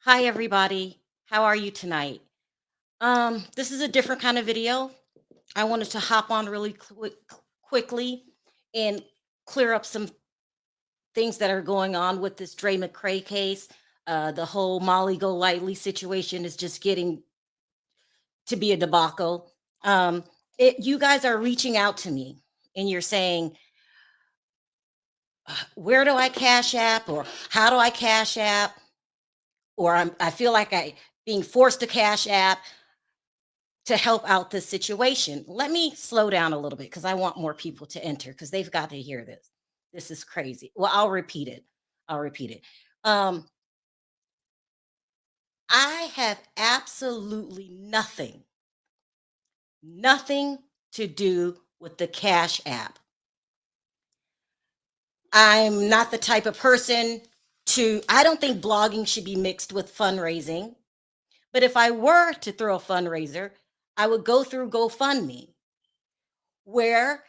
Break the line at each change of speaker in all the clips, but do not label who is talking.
Hi, everybody. How are you tonight? This is a different kind of video. I wanted to hop on really quickly and clear up some things that are going on with this Dre McCray case. The whole Molly Golightly situation is just getting to be a debacle. Um, you guys are reaching out to me and you're saying, where do I cash app or how do I cash app? Or I feel like I being forced to cash app to help out this situation. Let me slow down a little bit because I want more people to enter because they've got to hear this. This is crazy. Well, I'll repeat it. I'll repeat it. Um, I have absolutely nothing to do with the Cash App. I'm not the type of person I don't think blogging should be mixed with fundraising. But if I were to throw a fundraiser, I would go through GoFundMe, where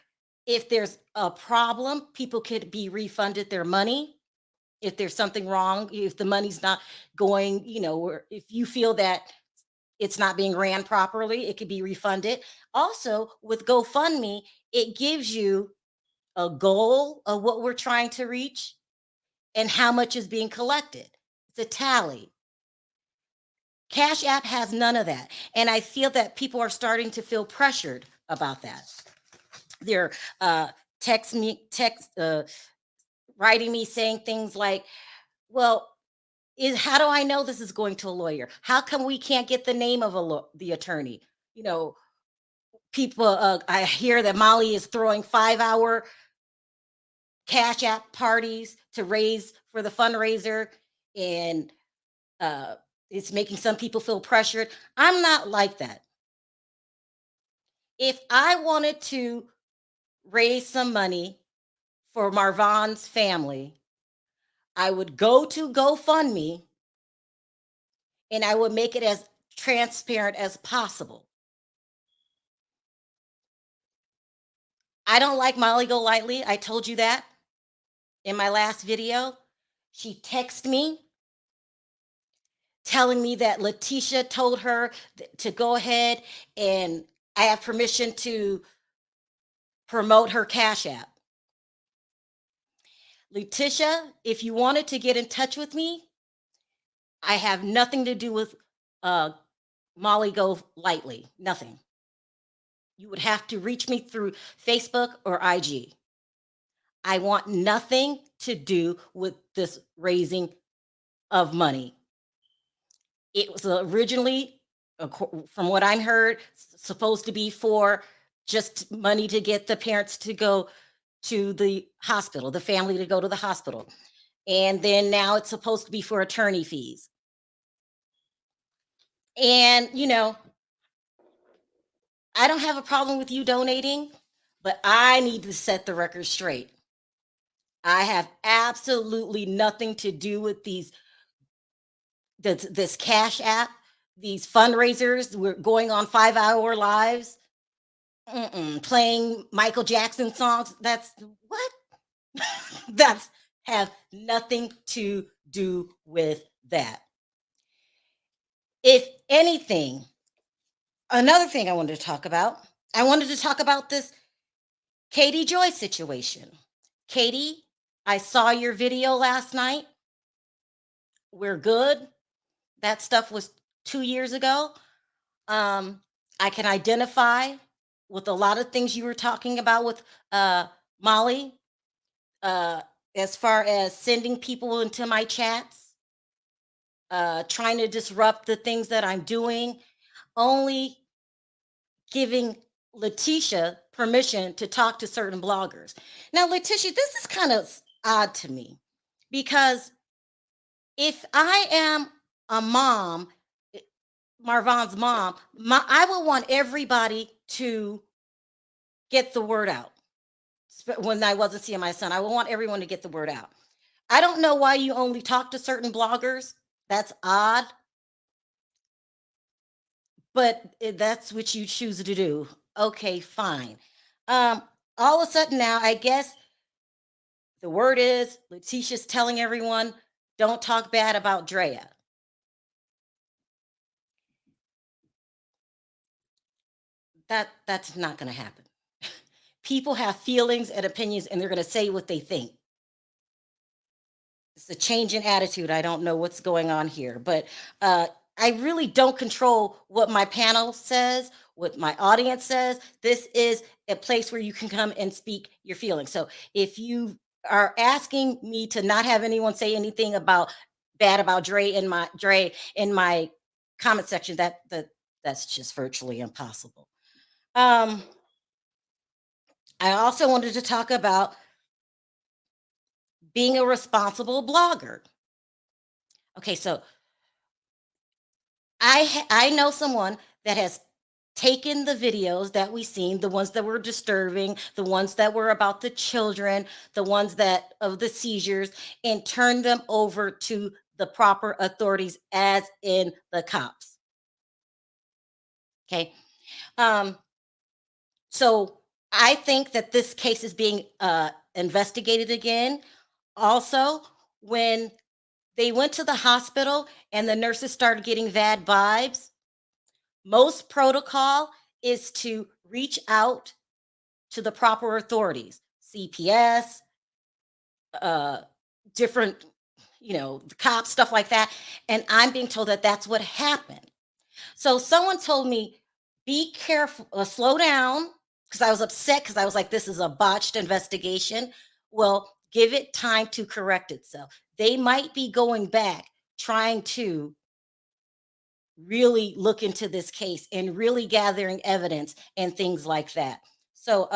if there's a problem, people could be refunded their money. If there's something wrong, if the money's not going, or if you feel that it's not being ran properly, it could be refunded. Also, with GoFundMe, it gives you a goal of what we're trying to reach and how much is being collected. It's a tally. Cash App has none of that. And I feel that people are starting to feel pressured about that. They're text writing me saying things like, well, how do I know this is going to a lawyer? How come we can't get the name of the attorney? You know, people, I hear that Molly is throwing 5-hour Cash App parties to raise for the fundraiser, and uh, it's making some people feel pressured. I'm not like that. If I wanted to raise some money for Marvan's family, I would go to GoFundMe and I would make it as transparent as possible. I don't like Molly Golightly. I told you that in my last video. She texted me telling me that Letitia told her to go ahead and I have permission to promote her Cash App. Letitia, if you wanted to get in touch with me, I have nothing to do with uh, Molly Golightly. Nothing. You would have to reach me through Facebook or IG. I want nothing to do with this raising of money. It was originally, from what I heard, supposed to be for just money to get the parents to go to the hospital, the family to go to the hospital. And then now it's supposed to be for attorney fees. And, I don't have a problem with you donating, but I need to set the record straight. I have absolutely nothing to do with this Cash App, these fundraisers. We're going on 5-hour lives, playing Michael Jackson songs. That's what? That's have nothing to do with that. If anything, another thing I wanted to talk about this Katie Joy situation. Katie, I saw your video last night. We're good. That stuff was 2 years ago. Um, I can identify with a lot of things you were talking about with Molly, uh, as far as sending people into my chats, trying to disrupt the things that I'm doing, only giving Letitia permission to talk to certain bloggers. Now, Letitia, this is kind of odd to me because if I am a mom, Marvan's mom, I would want everybody to get the word out. When I wasn't seeing my son, I would want everyone to get the word out. I don't know why you only talk to certain bloggers. That's odd, but that's what you choose to do. Okay, fine. Um, all of a sudden now, I guess the word is Letitia's telling everyone, don't talk bad about Drea. That's not going to happen. People have feelings and opinions, and they're going to say what they think. It's a change in attitude. I don't know what's going on here, but I really don't control what my panel says, what my audience says. This is a place where you can come and speak your feelings. So if you are asking me to not have anyone say anything about bad about Dre in my comment section, that's just virtually impossible. Um, I also wanted to talk about being a responsible blogger. Okay, so I know someone that has taken the videos that we seen, the ones that were disturbing, the ones that were about the children, the ones that of the seizures, and turned them over to the proper authorities, as in the cops. Okay. Um, so I think that this case is being investigated again. Also, when they went to the hospital and the nurses started getting bad vibes, most protocol is to reach out to the proper authorities, CPS, uh, different, the cops, stuff like that. And I'm being told that that's what happened. So someone told me, be careful, slow down, because I was upset because I was like, this is a botched investigation. Well, give it time to correct itself. They might be going back trying to really look into this case and really gathering evidence and things like that. So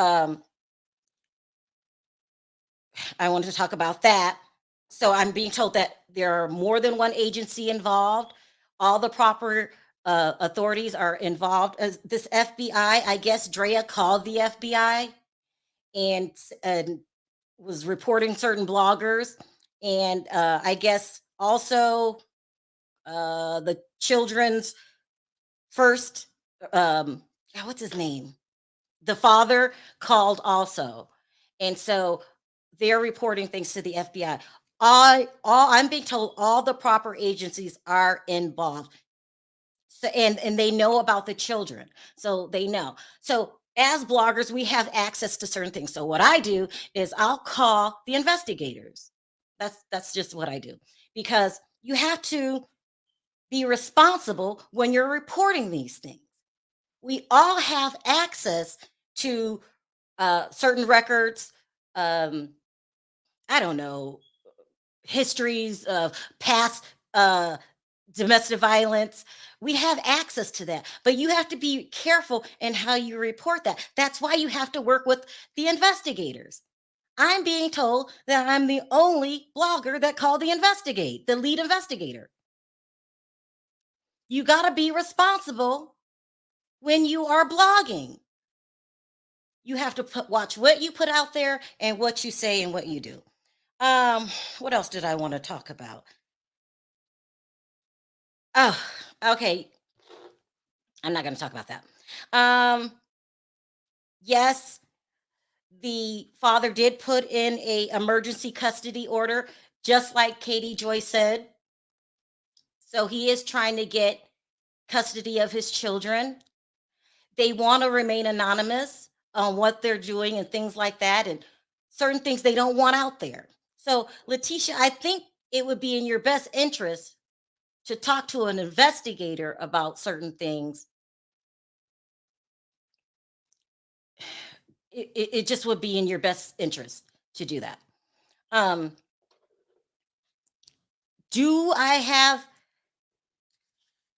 I wanted to talk about that. So I'm being told that there are more than one agency involved. All the proper authorities are involved. As this FBI, I guess Drea called the FBI and was reporting certain bloggers, and I guess also the children's first what's his name, the father called also, and so they're reporting things to the FBI. I'm being told all the proper agencies are involved. So and they know about the children. So they know. So as bloggers, we have access to certain things. So what I do is I'll call the investigators. That's just what I do. Because you have to be responsible when you're reporting these things. We all have access to certain records, um, I don't know, histories of past domestic violence. We have access to that, but you have to be careful in how you report that. That's why you have to work with the investigators. I'm being told that I'm the only blogger that called the lead investigator. You got to be responsible when you are blogging. You have to watch what you put out there and what you say and what you do. Um, what else did I want to talk about? Oh, okay. I'm not going to talk about that. Um, yes, the father did put in a emergency custody order, just like Katie Joy said. So he is trying to get custody of his children. They want to remain anonymous on what they're doing and things like that, and certain things they don't want out there. So, Letitia, I think it would be in your best interest to talk to an investigator about certain things. It just would be in your best interest to do that. Um, do I have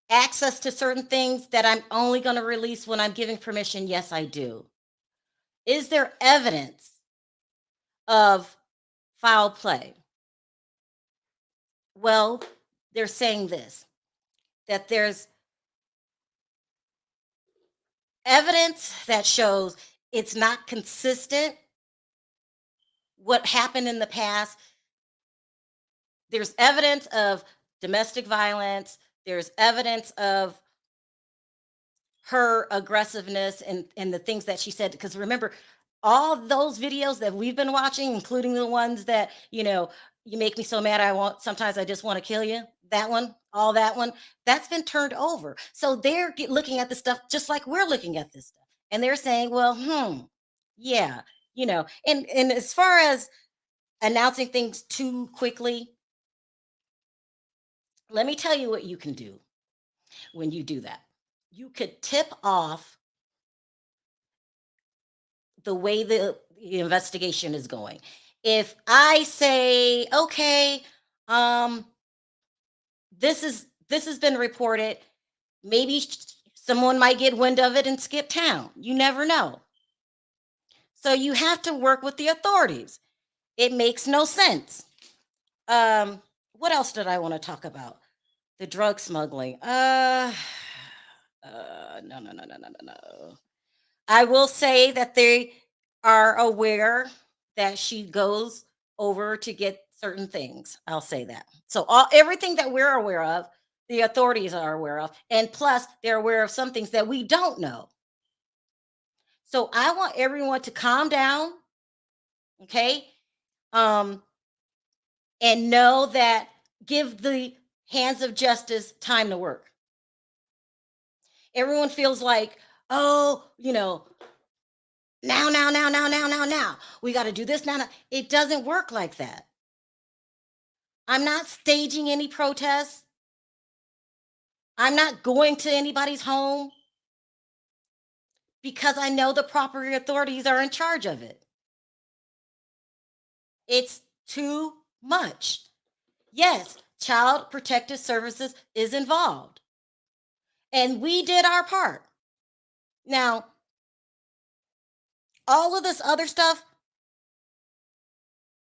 access to certain things that I'm only going to release when I'm giving permission? Yes, I do. Is there evidence of foul play? Well, they're saying this, that there's evidence that shows it's not consistent what happened in the past. There's evidence of domestic violence, there's evidence of her aggressiveness and the things that she said, because remember, all those videos that we've been watching, including the ones that, you make me so mad, sometimes I just want to kill you, that one, all that one, that's been turned over. So they're looking at the stuff just like we're looking at this stuff, And they're saying, well, yeah, and as far as announcing things too quickly, let me tell you what you can do when you do that. You could tip off the way the investigation is going. If I say, okay, um, this has been reported, maybe someone might get wind of it and skip town. You never know. So you have to work with the authorities. It makes no sense. Um, what else did I want to talk about? The drug smuggling. No, no, no, no, no, no, no. I will say that they are aware that she goes over to get certain things. I'll say that. So everything that we're aware of, the authorities are aware of, and plus they're aware of some things that we don't know. So I want everyone to calm down, okay? Um, and know that give the hands of justice time to work. Everyone feels like, oh, now. We got to do this now. It doesn't work like that. I'm not staging any protests. I'm not going to anybody's home because I know the proper authorities are in charge of it. It's too much. Yes, Child Protective Services is involved. And we did our part. Now, all of this other stuff,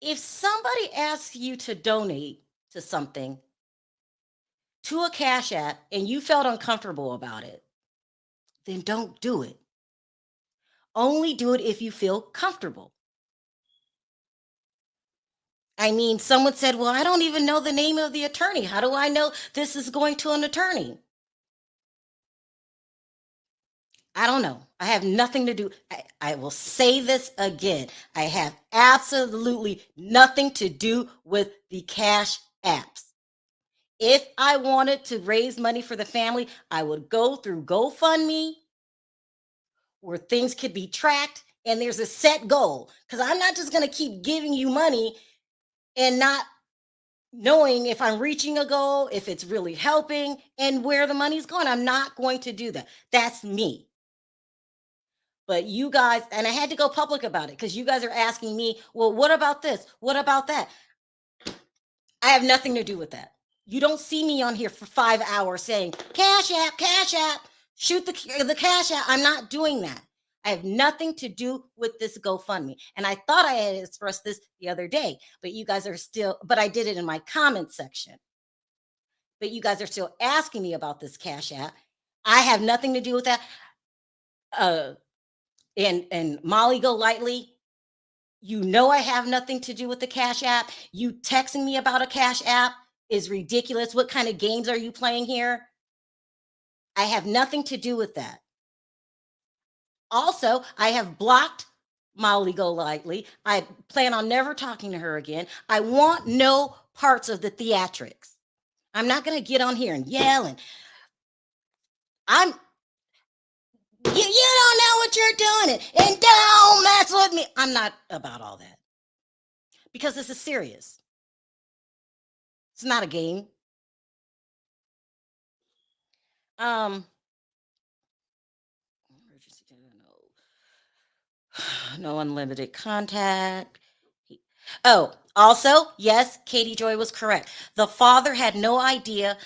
if somebody asks you to donate to something, to a Cash App, and you felt uncomfortable about it, then don't do it. Only do it if you feel comfortable. I mean, someone said, well, I don't even know the name of the attorney. How do I know this is going to an attorney? I don't know. I have nothing to do. I will say this again. I have absolutely nothing to do with the Cash Apps. If I wanted to raise money for the family, I would go through GoFundMe where things could be tracked and there's a set goal. Because I'm not just going to keep giving you money and not knowing if I'm reaching a goal, if it's really helping, and where the money's going. I'm not going to do that. That's me. But you guys, and I had to go public about it because you guys are asking me, well, what about this? What about that? I have nothing to do with that. You don't see me on here for 5 hours saying, Cash App, shoot the Cash App. I'm not doing that. I have nothing to do with this GoFundMe. And I thought I had expressed this the other day, but you guys are still, but I did it in my comment section. But you guys are still asking me about this Cash App. I have nothing to do with that. And Molly Golightly, you know I have nothing to do with the Cash App. You texting me about a Cash App is ridiculous. What kind of games are you playing here? I have nothing to do with that. Also, I have blocked Molly Golightly. I plan on never talking to her again. I want no parts of the theatrics. I'm not going to get on here and yell and you don't know what you're doing and don't mess with me. I'm not about all that because this is serious. It's not a game. Um, no unlimited contact. Oh, also, yes, Katie Joy was correct. The father had no idea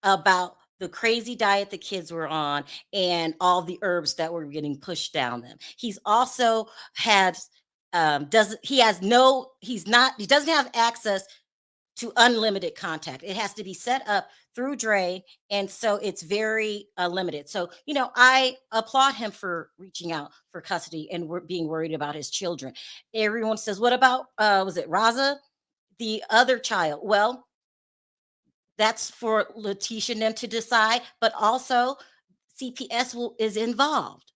about the crazy diet the kids were on and all the herbs that were getting pushed down them. He's also had doesn't he has no he's not he doesn't have access to unlimited contact. It has to be set up through Dre, and so it's very limited. So I applaud him for reaching out for custody and being worried about his children. Everyone says, "What about was it Raza, the other child?" Well, that's for Letitia and them to decide, but also CPS is involved.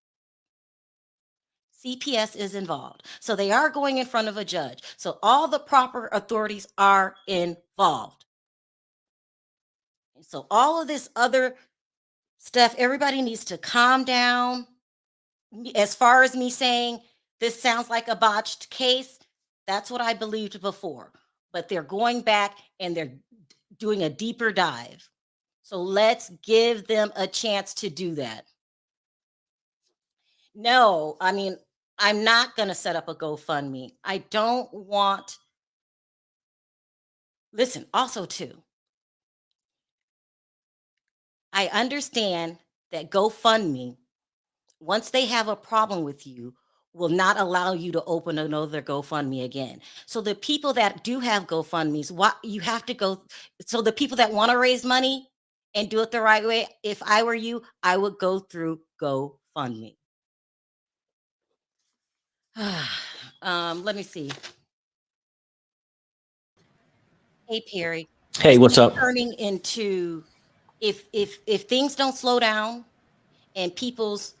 CPS is involved. So they are going in front of a judge. So all the proper authorities are involved. So all of this other stuff, everybody needs to calm down as far as me saying this sounds like a botched case, that's what I believed before. But they're going back and they're doing a deeper dive. So let's give them a chance to do that. No, I mean, I'm not going to set up a GoFundMe. I don't want, listen, also, too, I understand that GoFundMe, once they have a problem with you, will not allow you to open another GoFundMe again. So the people that do have GoFundMes, what you have to go, so the people that want to raise money and do it the right way, if I were you, I would go through GoFundMe. Let me see. Hey Perry,
Hey,
this
what's
is
up?
turning into, if things don't slow down and people's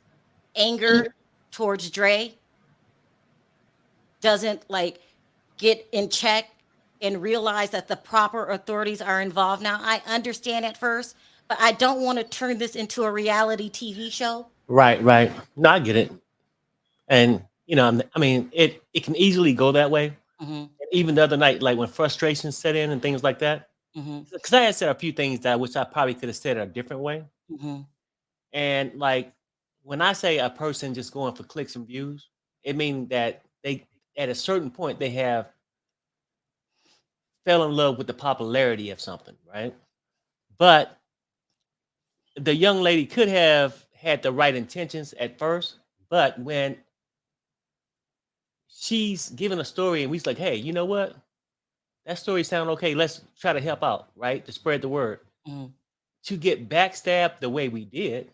anger towards Dre doesn't like get in check and realize that the proper authorities are involved now. I understand at first, but I don't want to turn this into a reality TV show.
Right, right. No, I get it. And I mean, it can easily go that way.
Mhm.
Even the other night, like when frustration set in and things like that,
Mhm.
because I had said a few things that I wish I probably could have said a different way.
Mhm.
And like when I say a person just going for clicks and views, it means that they at a certain point they have fell in love with the popularity of something, right? But the young lady could have had the right intentions at first, but when she's giving a story and we's like, hey, you know what? That story sound okay. Let's try to help out, right? To spread the word.
Mhm.
To get backstabbed the way we did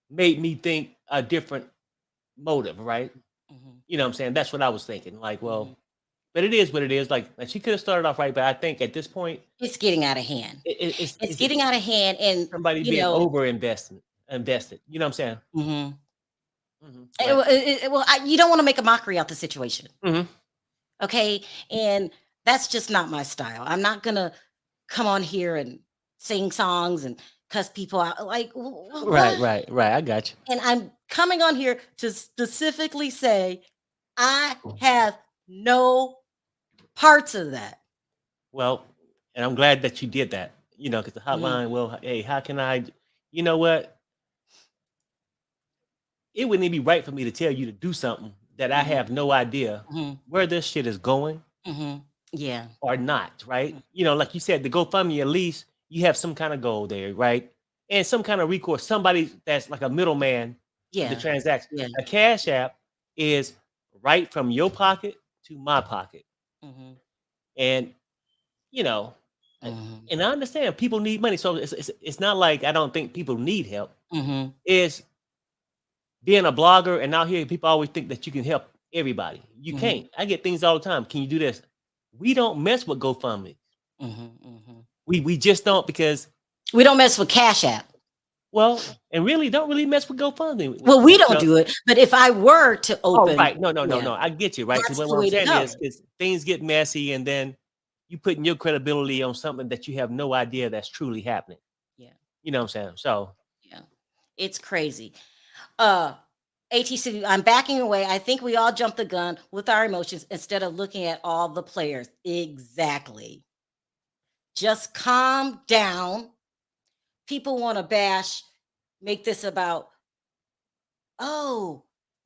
made me think a different motive, right?
Mhm.
You know what I'm saying? That's what I was thinking. Like,
Mhm.
well, but it is what it is. Like she could have started off right, but I think at this point,
It's getting out of hand. It's
it's
getting out of hand, and
somebody
you
being
know.
over invested. You know what I'm saying?
Mhm.
Right.
Well, you don't want to make a mockery out the situation,
Hmm.
okay? And that's just not my style. I'm not gonna come on here and sing songs and cuss people out. Like,
Right,
what?
right, right. I got you.
And I'm coming on here to specifically say I have no parts of that.
Well, and I'm glad that you did that. Because the
Mhm.
hotline. Well, hey, how can I? You know what? It wouldn't even be right for me to tell you to do something that I
Mhm.
have no idea
Mhm.
where this shit is going
Mhm. Yeah.
or not, right?
Mm.
Like you said, the GoFundMe, at least you have some kind of goal there, right? And some kind of recourse, somebody that's like a middleman with the
Yeah.
transaction.
Yeah.
A cash app is right from your pocket to my pocket.
Mhm.
And, you know, uh,
Mhm.
and I understand people need money. So it's not like I don't think people need help.
Mhm.
It's being a blogger and out here, people always think that you can help everybody. You
Mhm.
can't. I get things all the time. Can you do this? We don't mess with GoFundMe.
Mhm. Mhm.
We just don't because
We don't mess with Cash App.
and really don't really mess with GoFundMe.
Well, we don't do it, but if I were to
Oh,
open,
right. No, no, no,
yeah,
no. I get you, right? Because
that's the
what I'm
way to
saying
go.
is things get messy and then you putting your credibility on something that you have no idea that's truly happening.
Yeah.
You know what I'm saying? So
Yeah. It's crazy. Uh ATC, I'm backing away. I think we all jump the gun with our emotions instead of looking at all the players. Exactly. Just calm down. People want to bash, make this about, oh,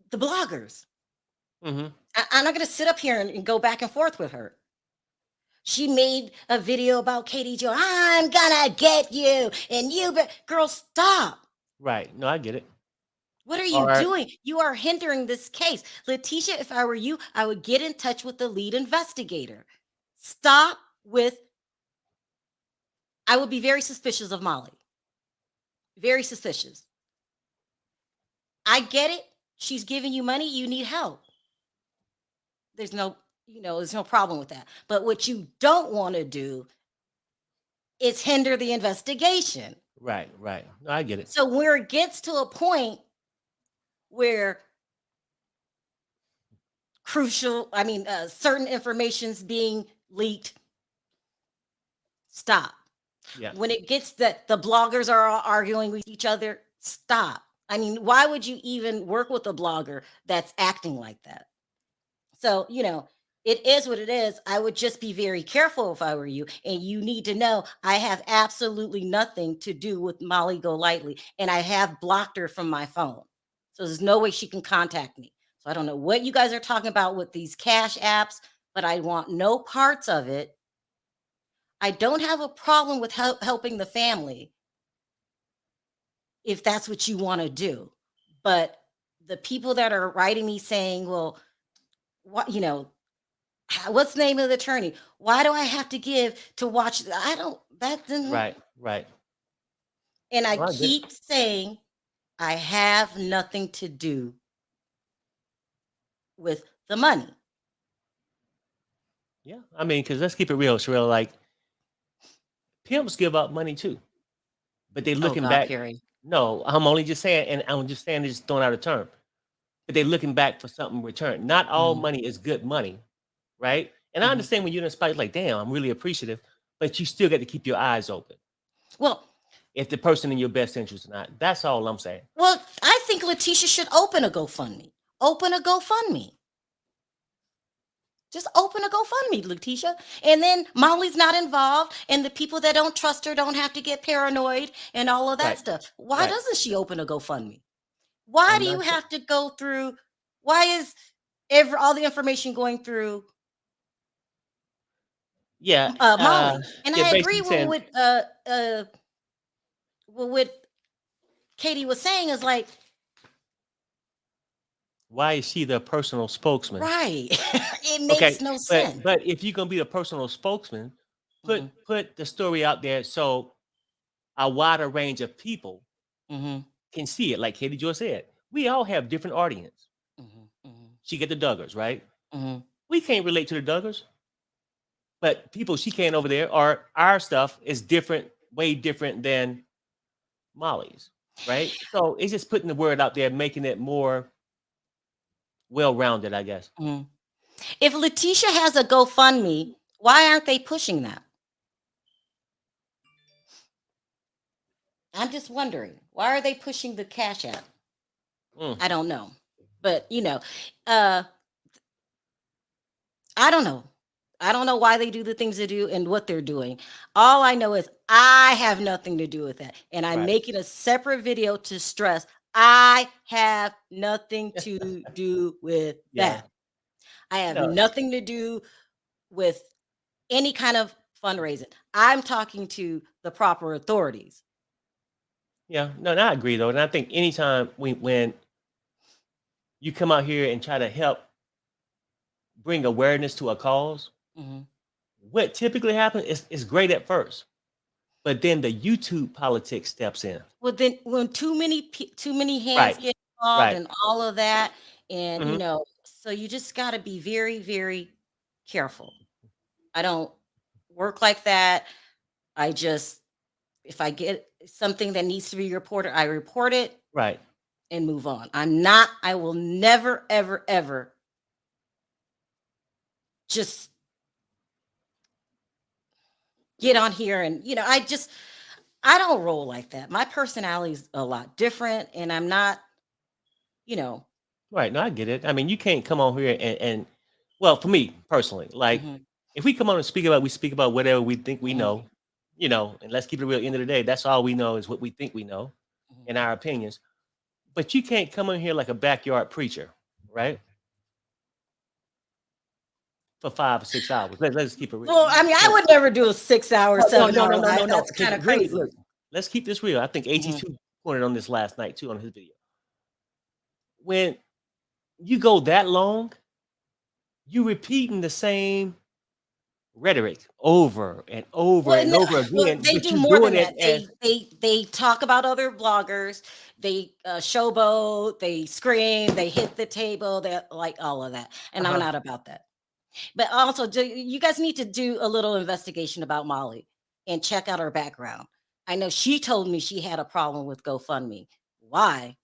the bloggers.
mhm.
I'm not going to sit up here and go back and forth with her. She made a video about Katie Joe. I'm gonna get you, and girl, stop.
Right. No, I get it.
What are
All
you
right.
doing? You are hindering this case. Letitia, if I were you, I would get in touch with the lead investigator. Stop with, I would be very suspicious of Molly. Very suspicious. I get it. She's giving you money. You need help. There's no, there's no problem with that. But what you don't want to do is hinder the investigation.
Right, right. No, I get it.
So where it gets to a point where certain information's being leaked, stop.
Yeah.
When it gets that the bloggers are all arguing with each other, stop. I mean, why would you even work with a blogger that's acting like that? So, it is what it is. I would just be very careful if I were you. And you need to know I have absolutely nothing to do with Molly Golightly, and I have blocked her from my phone. So there's no way she can contact me. So I don't know what you guys are talking about with these cash apps, but I want no parts of it. I don't have a problem with helping the family if that's what you want to do. But the people that are writing me saying, well, what, what's the name of the attorney? Why do I have to give to watch? I don't, that didn't,
Right, right.
and I
No, I get it.
keep saying I have nothing to do with the money.
Yeah, I mean, because let's keep it real, Sharrell. Like pimps give up money too, but they
Oh
looking
God,
back.
Perry.
No, I'm only just saying, and I'm just saying, just throwing out a term. But they're looking back for something in return. Not all
Mhm.
money is good money, right? And I
Mhm.
understand when you're in a spot, like, damn, I'm really appreciative, but you still got to keep your eyes open.
Well,
If the person in your best interest or not. That's all I'm saying.
well, I think Letitia should open a GoFundMe. Open a GoFundMe. Just open a GoFundMe, Letitia. And then Molly's not involved, and the people that don't trust her don't have to get paranoid and all of that
Right.
stuff. Why
Right.
doesn't she open a GoFundMe? Why
I'm
do you
not saying.
have to go through? Why is all the information going through
Yeah.
Molly? And
Yeah.
I agree
Basically
with
saying,
what Katie was saying is like,
why is she the personal spokesman?
right. It makes
Okay,
no
but
sense.
if you're gonna be a personal spokesman,
Hmm.
put the story out there so a wider range of people
Hmm.
can see it. Like Katie Joy said, we all have different audience.
Hmm. Hmm.
She get the Duggars, right?
Hmm.
We can't relate to the Duggars, but people she can over there, or our stuff is different, way different than Molly's, right? So it's just putting the word out there, making it more well-rounded, I guess.
Hmm. If Letitia has a GoFundMe, why aren't they pushing that? I'm just wondering. Why are they pushing the Cash App?
Mm,
I don't know. But, uh, I don't know. I don't know why they do the things they do and what they're doing. All I know is I have nothing to do with that. And I'm
right.
making a separate video to stress I have nothing to do with
Yeah.
that. I have
No.
nothing to do with any kind of fundraising. I'm talking to the proper authorities.
Yeah. No, and I agree though. And I think anytime when you come out here and try to help bring awareness to a cause,
Mhm.
what typically happens is great at first, but then the YouTube politics steps in.
Well, then when too many hands
Right.
get involved
Right.
and all of that, and
Hmm.
so you just got to be very, very careful. I don't work like that. I just, if I get something that needs to be reported, I report it
Right.
and move on. I will never, ever, ever just get on here and, I don't roll like that. My personality is a lot different, and I'm not, you know,
Right. No, I get it. I mean, you can't come on here and well, for me personally, like
mhm,
if we come on and we speak about whatever we think we
mhm,
know, and let's keep it real. End of the day, that's all we know is what we think we know,
mhm.
in our opinions. But you can't come in here like a backyard preacher, right? For 5 or 6 hours. Let's keep it real.
Well, I mean, I would never do a 6 hour,
No, no,
7 hour
no, no,
live.
no, no.
That's
Because
kind of
really,
crazy.
look, let's keep this real. I think
Mhm,
AT2 pointed on this last night too on his video. When you go that long, you repeating the same rhetoric over and over
Well,
and over again,
they
but
do
you
more
doing
than
it
that.
as
They talk about other bloggers. They showboat. They scream. They hit the table. They like all of that, and I'm
uh-huh.
not about that. But also, you guys need to do a little investigation about Molly and check out her background. I know she told me she had a problem with GoFundMe. Why?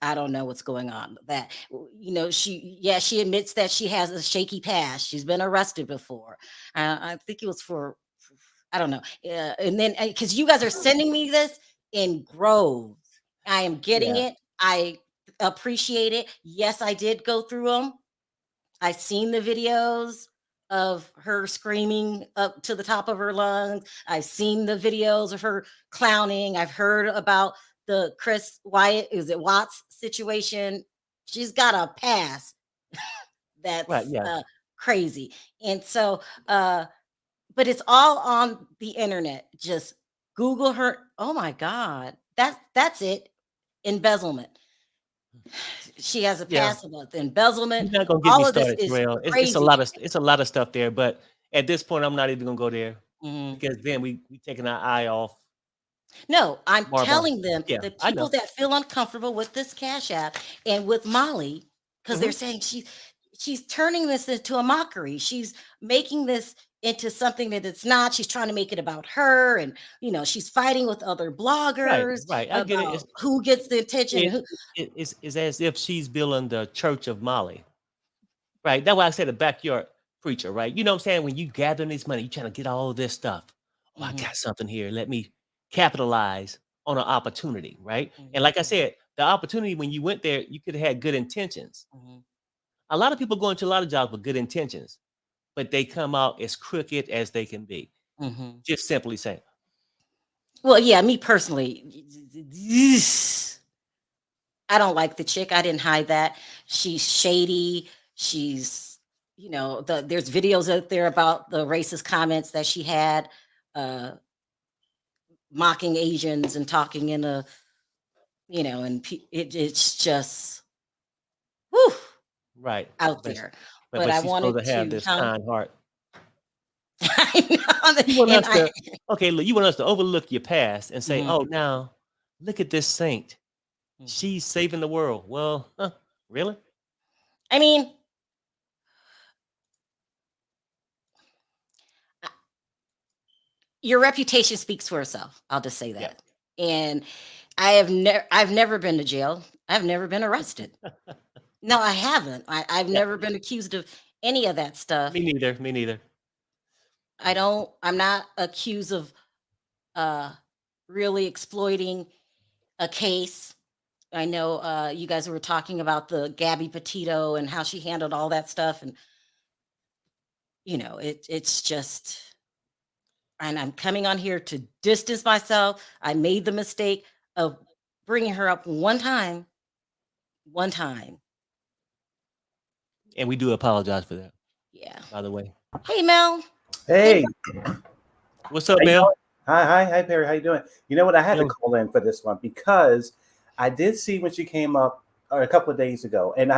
I don't know what's going on with that. She admits that she has a shaky past. She's been arrested before. I think it was I don't know. And then because you guys are sending me this in groves. I am getting
Yeah.
it. I appreciate it. Yes, I did go through them. I've seen the videos of her screaming up to the top of her lungs. I've seen the videos of her clowning. I've heard about the Chris Wyatt, is it Watts situation? She's got a pass
Right.
that's
Yeah.
crazy. And so, but it's all on the internet. Just Google her. Oh my God. That's it. Embezzlement. She has a
Yeah.
pass about the embezzlement.
You're not gonna get me
All of this
started,
is
Sharrell.
crazy.
It's a lot of stuff there, but at this point, I'm not even gonna go there
Mhm.
because then we taking our eye off
No, I'm
more about.
telling them,
Yeah,
the
I
people
know.
that feel uncomfortable with this Cash App and with Molly, because they're
Mhm.
saying she's turning this into a mockery. She's making this into something that it's not. She's trying to make it about her, and she's fighting with other
Right,
bloggers
right. I get it.
about who gets the attention and
It
who.
it's as if she's building the church of Molly, right? That's why I said a backyard preacher, right? You know what I'm saying? When you gathering this money, you trying to get all of this stuff. Oh, I
Mhm,
got something here. Let me capitalize on an opportunity, right? And
mhm,
like I said, the opportunity when you went there, you could have had good intentions.
mhm,
A lot of people go into a lot of jobs with good intentions, but they come out as crooked as they can be.
mhm.
Just simply saying.
Well, yeah, me personally, I don't like the chick. I didn't hide that. She's shady. She's, there's videos out there about the racist comments that she had, uh, mocking Asians and talking in a, and it's just, whew,
Right.
out
But
there.
but
But
but
I
she's supposed
wanted
to have
to,
this
huh?
kind heart.
I know that,
You want
and
us to okay, look, you want us to overlook your past and say,
Mhm,
"Oh, now look at this saint.
mhm.
She's saving the world." Well, really?
I mean, I- your reputation speaks for itself. I'll just say
Yeah.
that. And I've never been to jail. I've never been arrested. No, I haven't. I've
Yeah.
never been accused of any of that
Me
stuff.
neither. Me neither.
I'm not accused of uh really exploiting a case. I know you guys were talking about the Gabby Petito and how she handled all that stuff, and it's just, and I'm coming on here to distance myself. I made the mistake of bringing her up one time.
And we do apologize for that,
Yeah.
by the way.
Hey Mel. Hey.
Hey,
What's up,
how you
Mel?
doing? Hi, Perry. How you doing? You know what? I had to
Mel.
call in for this one because I did see when she came up a couple of days ago, and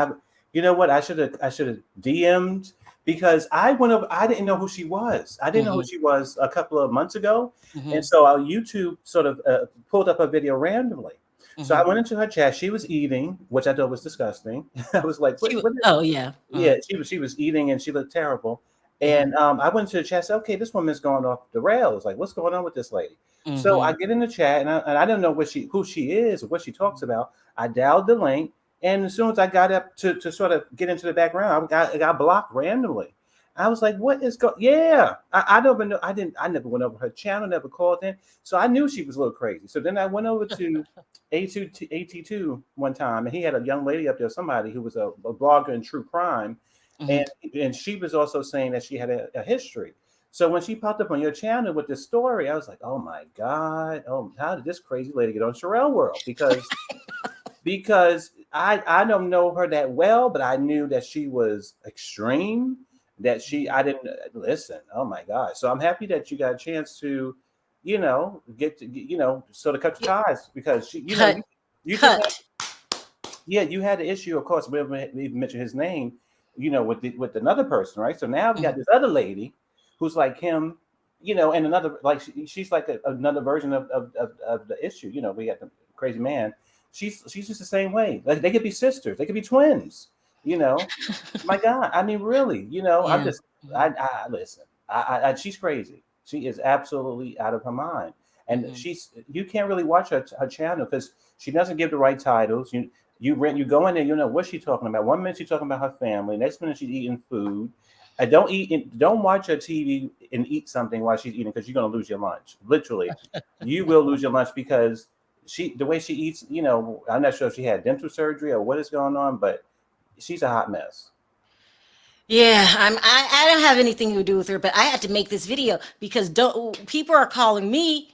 you know what? I should have DM'd because I went up. I didn't know who she was. I didn't know who
Mhm,
she was a couple of months ago, and
mhm,
so our YouTube sort of pulled up a video randomly. So I
mhm.
went into her chat. She was eating, which I thought was disgusting. I was like,
She wa
what
Oh, yeah.
yeah, she was eating and she looked terrible.
Mhm,
And I went to the chat. Said, okay, this woman's going off the rails. Like, what's going on with this lady? So I
mhm,
get in the chat and I don't know who she is or what she talks about. I dialed the link, and as soon as I got up to sort of get into the background, I got blocked randomly. I was like, what is going? Yeah, I don't even know. I never went over her channel, never called in, so I knew she was a little crazy. So then I went over to AT2 one time, and he had a young lady up there, somebody who was a blogger in true crime, and
mhm.
and she was also saying that she had a history. So when she popped up on your channel with this story, I was like, oh my God, oh, how did this crazy lady get on Sharrell World? Because I don't know her that well, but I knew that she was extreme. That I didn't listen. Oh my God! So I'm happy that you got a chance to, get to sort of cut the
Yeah,
ties because
cut
you just
cut.
yeah, you had the issue, of course. We haven't even mentioned his name, with another person, right? So now we got
Mhm,
this other lady who's like him, and another like she's like another version of the issue. We got the crazy man. She's just the same way. Like they could be sisters, they could be twins. You know, my God. I mean, really. I'm
yeah,
just
mhm,
I listen. She's crazy. She is absolutely out of her mind, and
mhm.
you can't really watch her channel because she doesn't give the right titles. You go in there, you know what she's talking about. One minute she's talking about her family, next minute she's eating food. Don't watch her TV and eat something while she's eating because you're gonna lose your lunch. Literally, you will lose your lunch because the way she eats, I'm not sure if she had dental surgery or what is going on, but she's a hot mess.
Yeah, I don't have anything to do with her, but I had to make this video because people are calling me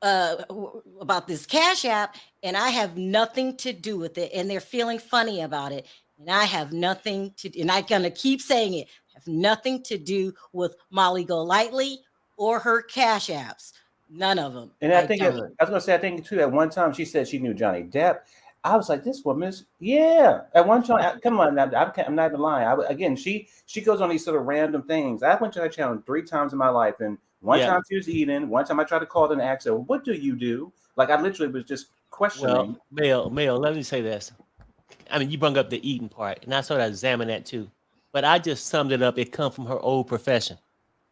about this Cash App, and I have nothing to do with it, and they're feeling funny about it, and I have nothing to, and I'm gonna keep saying it, have nothing to do with Molly Golightly or her Cash Apps. None of them.
And I think I
don't.
was gonna say, I think too, at one time she said she knew Johnny Depp. I was like, this woman is, yeah. At one time, come on, I'm not even lying. Again, she goes on these sort of random things. I went to her channel 3 times in my life, and one time she was eating. One time I tried to call her and ask her, "What do you do?" Like I literally was just questioning.
Well, Mel, let me say this. I mean, you brought up the eating part, and I sort of examined that too. But I just summed it up. It come from her old profession,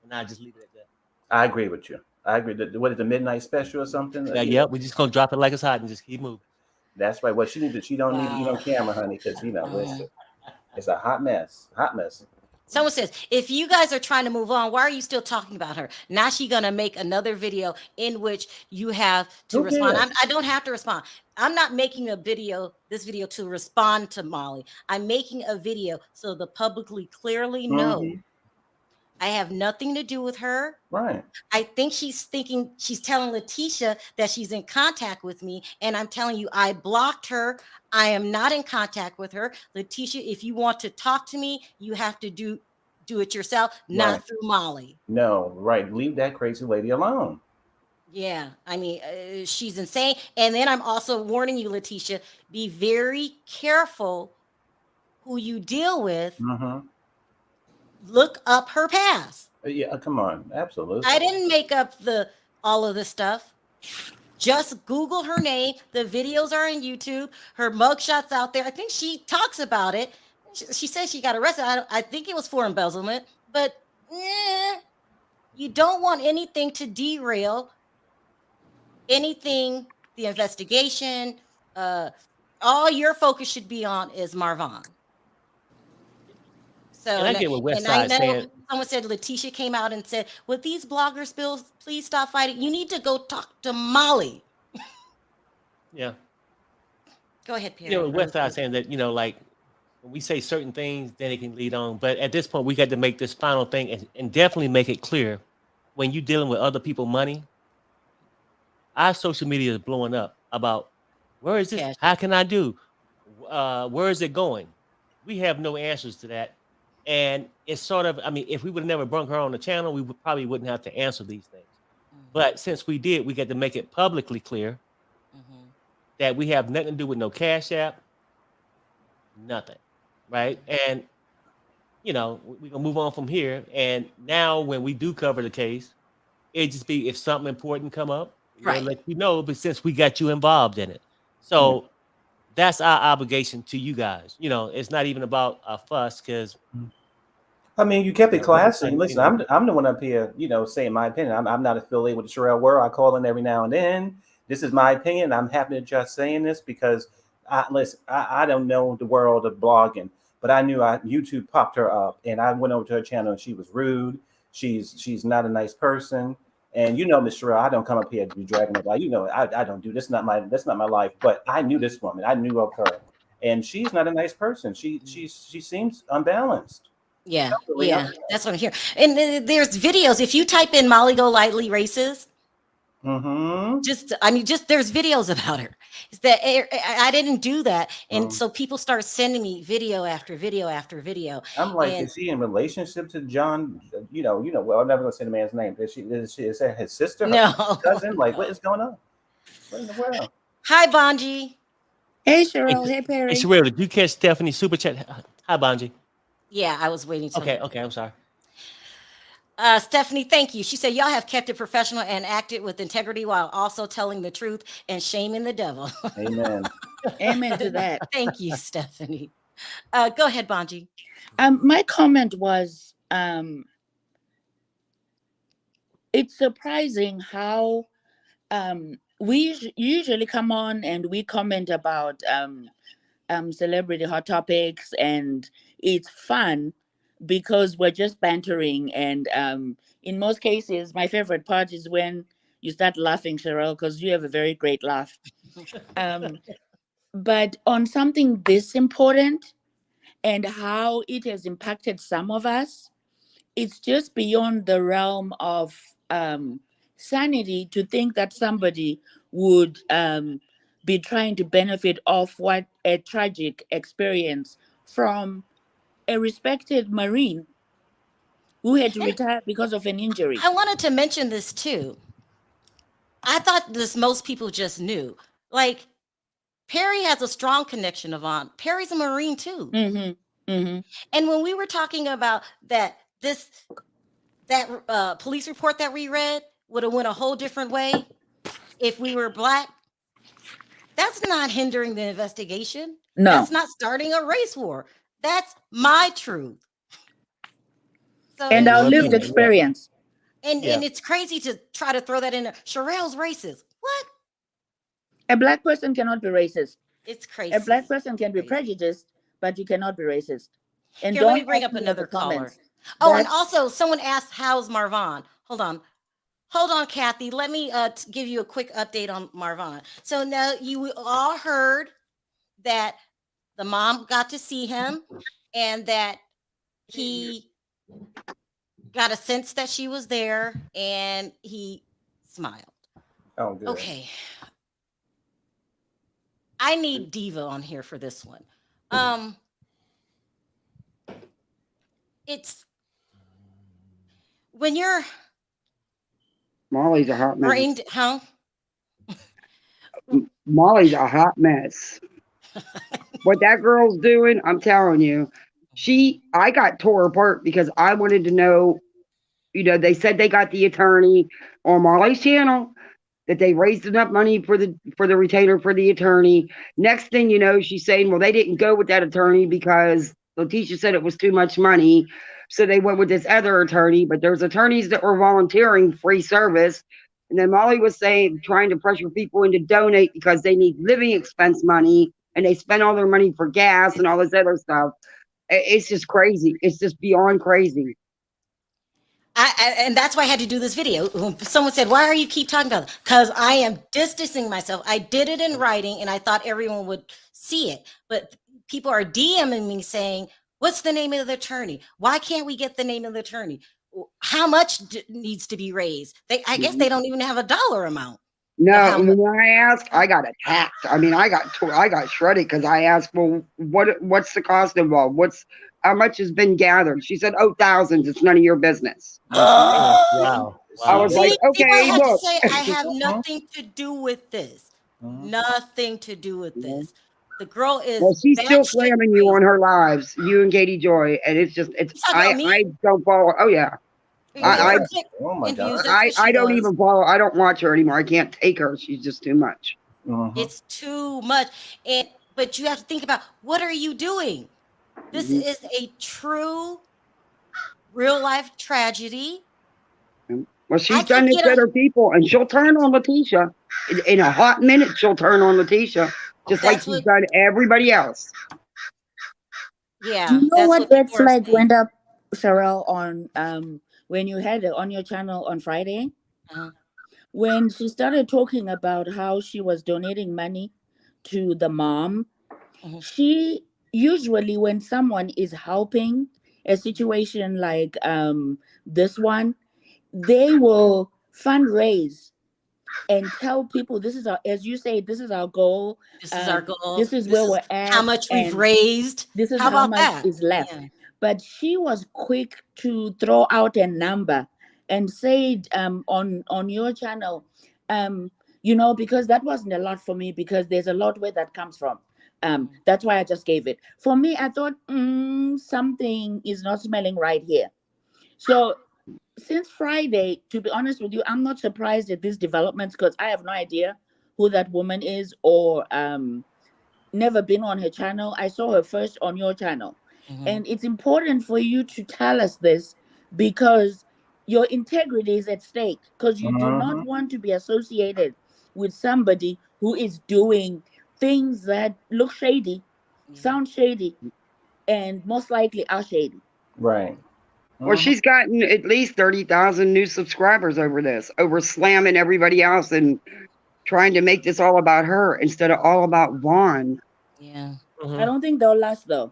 and I just leave it at that.
I agree with you. I agree. What is the midnight special or something?
Yeah, we're just gonna drop it like it's hot and just keep moving.
That's right. What she needed, she don't need to eat on camera, honey, because it's a hot mess. Hot mess.
Someone says, if you guys are trying to move on, why are you still talking about her? Now she's gonna make another video in which you have to respond. I don't have to respond. I'm not making this video to respond to Molly. I'm making a video so the publicly clearly know I have nothing to do with her.
Right.
I think she's telling Letitia that she's in contact with me. And I'm telling you, I blocked her. I am not in contact with her. Letitia, if you want to talk to me, you have to do it yourself, not through Molly.
No, right. Leave that crazy lady alone.
Yeah. I mean, she's insane. And then I'm also warning you, Letitia, be very careful who you deal with. Look up her past.
Yeah, come on. Absolutely.
I didn't make up all of this stuff. Just Google her name. The videos are on YouTube. Her mugshot's out there. I think she talks about it. She says she got arrested. I think it was for embezzlement, but you don't want anything to derail anything, the investigation. All your focus should be on is Marvon. So,
and I get what
and I know
saying.
Someone said Letitia came out and said, "With these bloggers bills, please stop fighting." You need to go talk to Molly.
Yeah.
Go ahead, Perry.
Westside saying that like when we say certain things, then it can lead on. But at this point, we got to make this final thing and definitely make it clear when you're dealing with other people's money. Our social media is blowing up about where is this? How can I do? Where is it going? We have no answers to that. And it's sort of, I mean, if we would have never brought her on the channel, we probably wouldn't have to answer these things. But since we did, we got to make it publicly clear that we have nothing to do with no Cash App, nothing, right? And, we're going to move on from here. And now when we do cover the case, it just be if something important come up, we'll let you know, but since we got you involved in it. So that's our obligation to you guys. It's not even about a fuss because...
I mean, you kept it classy. Listen, I'm the one up here, saying my opinion. I'm not affiliated with the Sharrell world. I call in every now and then. This is my opinion. I'm happy to just saying this because, I don't know the world of blogging, but I knew YouTube popped her up, and I went over to her channel, and she was rude. She's not a nice person, and Miss Sharrell, I don't come up here to be dragging about. I don't do this. That's not my life. But I knew this woman. I knew of her, and she's not a nice person. She seems unbalanced.
Yeah, that's what I'm hearing. And there's videos. If you type in Molly Golightly races, just there's videos about her. It's that I didn't do that, and so people start sending me video after video after video.
I'm like, is she in relationship to John? Well, I'm never gonna say the man's name. Is that his sister?
No,
cousin. Like, what is going on? What in the world?
Hi, Bonji.
Hey, Sharrell. Hey, Perry.
Hey, Sharrell, did you catch Stephanie's super chat? Hi, Bonji.
Yeah, I was waiting.
Okay, I'm sorry.
Stephanie, thank you. She said, y'all have kept it professional and acted with integrity while also telling the truth and shaming the devil.
Amen.
Amen to that.
Thank you, Stephanie. Go ahead, Bonji.
My comment was, it's surprising how we usually come on and we comment about celebrity hot topics, and it's fun because we're just bantering. And in most cases, my favorite part is when you start laughing, Sharrell, because you have a very great laugh. But on something this important and how it has impacted some of us, it's just beyond the realm of sanity to think that somebody would be trying to benefit off what a tragic experience from a respected Marine who had to
And
retire because of an injury.
I wanted to mention this too. I thought this most people just knew. Like, Perry has a strong connection, Yvonne. Perry's a Marine too.
Mm-hmm. Mm-hmm.
And when we were talking about that police report that we read would have went a whole different way if we were Black, that's not hindering the investigation.
No.
That's not starting a race war. That's my truth. So
And
it
our
was-
lived experience.
and
Yeah.
it's crazy to try to throw that in there. Sharrell's racist. What?
A Black person cannot be racist.
It's crazy.
A Black person can be
Crazy.
prejudiced, but you cannot be racist. And
Here, let
don't
me bring
ask
up
me in the
another caller.
comments.
Oh, and
That's-
also someone asked, how's Marvon? Hold on, Kathy. Let me give you a quick update on Marvon. So now you all heard that the mom got to see him and that he got a sense that she was there and he smiled.
Oh, good.
Okay. I need Diva on here for this one. It's when you're
Molly's a hot mess.
brained, huh?
Molly's a hot mess. What that girl's doing, I'm telling you, I got tore apart because I wanted to know, they said they got the attorney on Molly's channel, that they raised enough money for the retainer for the attorney. Next thing you know, she's saying, well, they didn't go with that attorney because Letitia said it was too much money. So they went with this other attorney, but there's attorneys that were volunteering free service. And then Molly was saying, trying to pressure people into donate because they need living expense money and they spend all their money for gas and all this other stuff. It's just crazy. It's just beyond crazy.
And that's why I had to do this video. Someone said, why are you keep talking about it? Because I am distancing myself. I did it in writing and I thought everyone would see it. But people are DMing me saying, what's the name of the attorney? Why can't we get the name of the attorney? How much needs to be raised? I guess they don't even have a dollar amount.
No, when I asked, I got attacked. I mean, I got shredded because I asked, well, what's the cost involved? How much has been gathered? She said, oh, thousands. It's none of your business.
Wow.
I was like, okay,
people
look.
had to say, I have nothing to do with this. Nothing to do with this. The girl is.
Well, she's still slamming you on her lives, you and Katie Joy, and it's I don't follow. Oh yeah,
Oh my God.
I don't even follow. I don't watch her anymore. I can't take her. She's just too much.
It's too much. But you have to think about, what are you doing? This is a true real life tragedy.
Well, she's done this to other people, and she'll turn on Letitia. In a hot minute, she'll turn on Letitia, just like she's done everybody else.
Yeah.
Do you know what that flag went up, Sharrell, on when you had it on your channel on Friday? When she started talking about how she was donating money to the mom, she usually, when someone is helping a situation like this one, they will fundraise and tell people, this is our, as you say, this is our goal.
This is our goal.
This is where we're at.
How much we've raised.
This is
how
how
about
much
that?
is left. Yeah. But she was quick to throw out a number and say on your channel, because that wasn't a lot for me, because there's a lot where that comes from. That's why I just gave it. For me, I thought something is not smelling right here. So since Friday, to be honest with you, I'm not surprised at these developments, because I have no idea who that woman is, or never been on her channel. I saw her first on your channel. And it's important for you to tell us this, because your integrity is at stake, because you do not want to be associated with somebody who is doing things that look shady, sound shady, and most likely are shady.
Right.
Well, she's gotten at least 30,000 new subscribers over this, over slamming everybody else and trying to make this all about her instead of all about Juan.
Yeah.
I don't think they'll last though.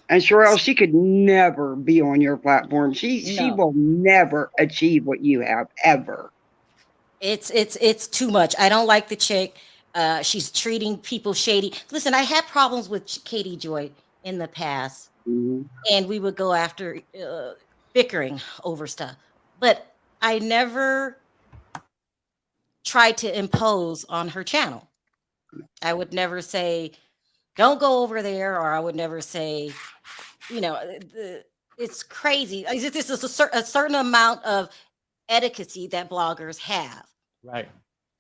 And Sharrell, she could never be on your platform. She
No.
will never achieve what you have ever.
It's too much. I don't like the chick. She's treating people shady. Listen, I had problems with Katie Joy in the past,
Mhm.
and we would go after bickering over stuff. But I never tried to impose on her channel. I would never say, "Don't go over there," or I would never say, you know, it's crazy. This is a certain amount of etiquette that bloggers have.
Right.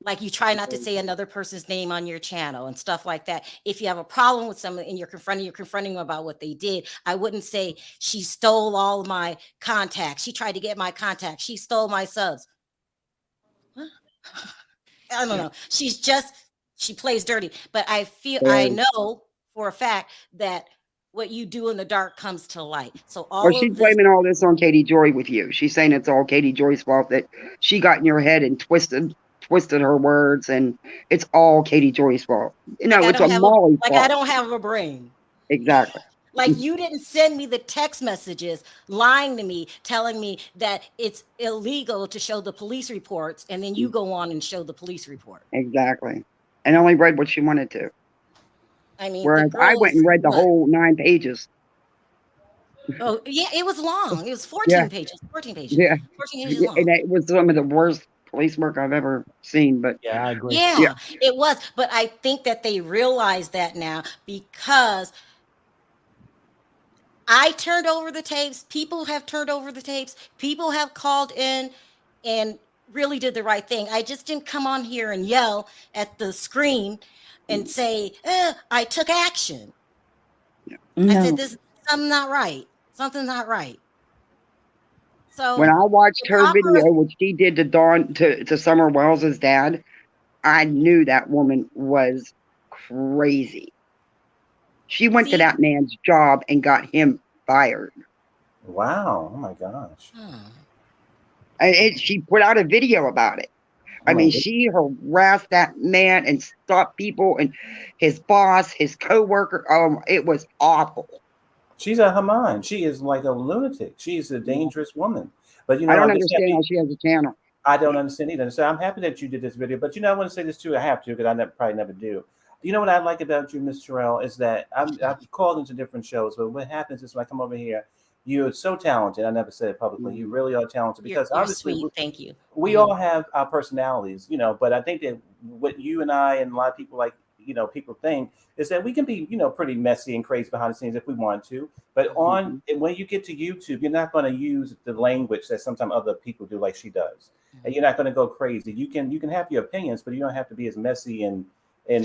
Like you try not to say another person's name on your channel and stuff like that. If you have a problem with someone and you're confronting them about what they did, I wouldn't say she stole all my contacts. She tried to get my contacts. She stole my subs. Huh? I don't know. She plays dirty. But I know for a fact that what you do in the dark comes to light. So
Or she's blaming all this on Katie Joy with you. She's saying it's all Katie Joy's fault that she got in your head and twisted her words, and it's all Katie Joy's fault. No,
like
it's a Molly's fault.
I don't have a brain.
Exactly.
Like you didn't send me the text messages lying to me, telling me that it's illegal to show the police reports, and then you go on and show the police report.
Exactly. And only read what she wanted to.
I mean,
whereas I went and read the whole 9 pages.
Oh yeah, it was long. It was 14 pages. 14 pages.
Yeah.
14 pages long.
And it was some of the worst police work I've ever seen. But
yeah, I agree.
Yeah, it was. But I think that they realize that now because I turned over the tapes. People have turned over the tapes. People have called in and really did the right thing. I just didn't come on here and yell at the screen and say, I took action.
No.
I said, something's not right. Something's not right. So
when I watched her video, which she did to Summer Wells's dad, I knew that woman was crazy. She went to that man's job and got him fired.
Wow. Oh my gosh.
And she put out a video about it. I mean, she harassed that man and stopped people and his boss, his co-worker. It was awful.
She's out of her mind. She is like a lunatic. She's a dangerous woman. But you know,
I don't understand how she has a channel.
I don't understand either. So I'm happy that you did this video. But you know, I want to say this too. I have to because I probably never do. You know what I like about you, Miss Sharrell, is that I've called into different shows, but what happens is when I come over here, you're so talented. I never said it publicly. You really are talented because
you're
obviously,
sweet. Thank you.
We all have our personalities, you know. But I think that what you and I and a lot of people like, you know, people think is that we can be, you know, pretty messy and crazy behind the scenes if we want to. But when you get to YouTube, you're not going to use the language that sometimes other people do, like she does, and you're not going to go crazy. You can have your opinions, but you don't have to be as messy and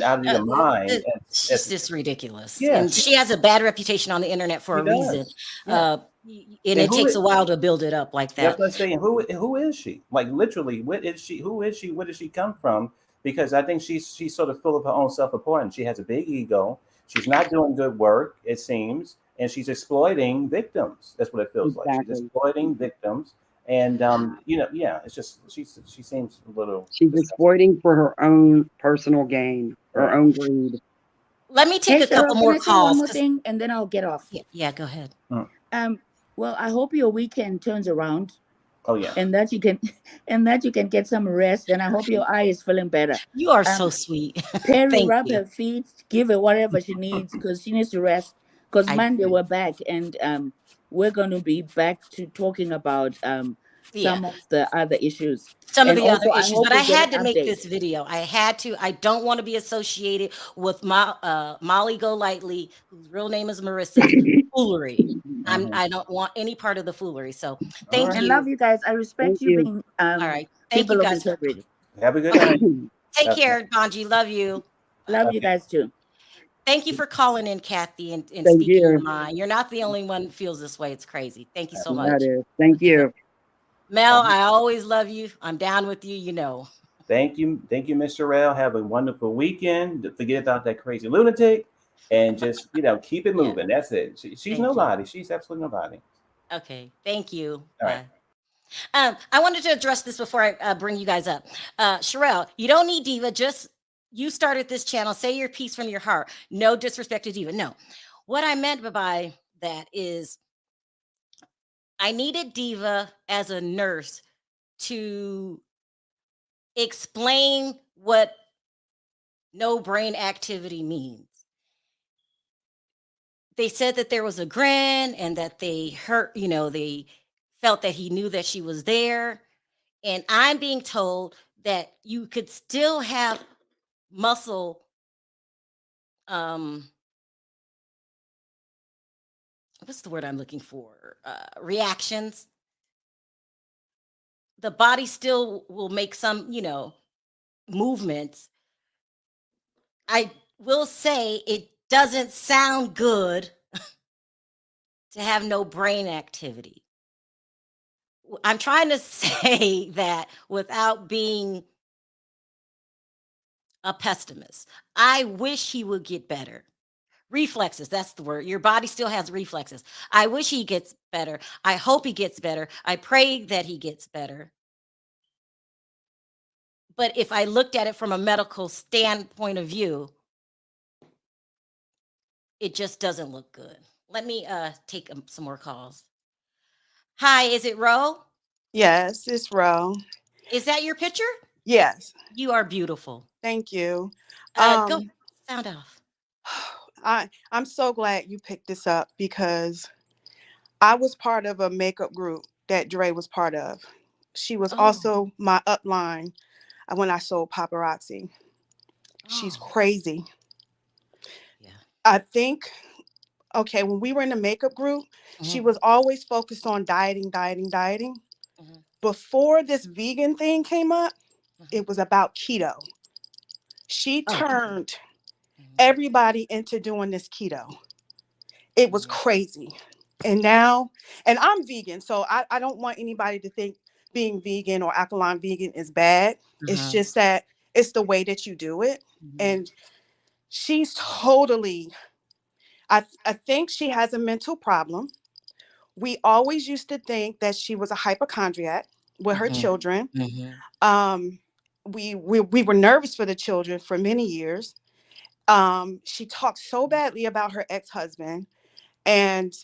out of your mind.
She's just ridiculous.
Yeah,
and she has a bad reputation on the internet for a reason.
Yeah.
And it takes a while to build it up like that.
That's what I'm saying. Who is she? Like literally, what is she? Who is she? Where does she come from? Because I think she's sort of full of her own self-importance. She has a big ego. She's not doing good work, it seems, and she's exploiting victims. That's what it feels like. She's exploiting victims. And you know, yeah, it's just she seems a little.
She's exploiting for her own personal gain, her own greed.
Let me take a couple more calls.
One more thing, and then I'll get off.
Yeah, go ahead.
Well, I hope your weekend turns around.
Oh yeah.
And that you can get some rest, and I hope your eye is feeling better.
You are so sweet.
Perry, rub her feet, give her whatever she needs because she needs to rest. Because Monday we're back, and we're going to be back to talking about some of the other issues.
Some of the other issues, but I had to make this video. I had to. I don't want to be associated with Molly Golightly, whose real name is Marissa. Foolery. I don't want any part of the foolery. So thank you.
I love you guys. I respect you being
all right. Thank you guys.
Have a good night.
Take care, Bonji. Love you.
Love you guys too.
Thank you for calling in, Kathy, and speaking your mind. You're not the only one who feels this way. It's crazy. Thank you so much.
That is. Thank you.
Mel, I always love you. I'm down with you, you know.
Thank you, Miss Sharrell. Have a wonderful weekend. Forget about that crazy lunatic. And just, you know, keep it moving. That's it. She's nobody. She's absolutely nobody.
Okay. Thank you.
All right.
I wanted to address this before I bring you guys up. Sharrell, you don't need Diva. Just you started this channel. Say your piece from your heart. No disrespect to Diva. No. What I meant by that is I needed Diva as a nurse to explain what no brain activity means. They said that there was a grin and that they hurt, they felt that he knew that she was there. And I'm being told that you could still have muscle what's the word I'm looking for? Reactions. The body still will make some, movements. I will say it doesn't sound good to have no brain activity. I'm trying to say that without being a pessimist. I wish he would get better. Reflexes, that's the word. Your body still has reflexes. I wish he gets better. I hope he gets better. I pray that he gets better. But if I looked at it from a medical standpoint of view, it just doesn't look good. Let me take some more calls. Hi, is it Ro?
Yes, it's Ro.
Is that your picture?
Yes,
You are beautiful.
thank you.
Go sound off.
I'm so glad you picked this up because I was part of a makeup group that Dre was part of. She was
Oh,
also my upline when I sold paparazzi. She's
oh,
crazy.
yeah.
I think, okay, when we were in the makeup group, she was always focused on dieting, dieting, dieting.
Mhm.
Before this vegan thing came up,
Mhm.
it was about keto. She
Oh.
turned
Mhm.
everybody into doing this keto. It was
Mhm.
crazy. And now, and I'm vegan, so I don't want anybody to think being vegan or alkaline vegan is bad. It's
Uh-huh.
just that it's the way that you do it.
Mhm.
And she's totally, I think she has a mental problem. We always used to think that she was a hypochondriac with her
Mhm.
children.
Mhm.
Um, we were nervous for the children for many years. She talked so badly about her ex-husband, and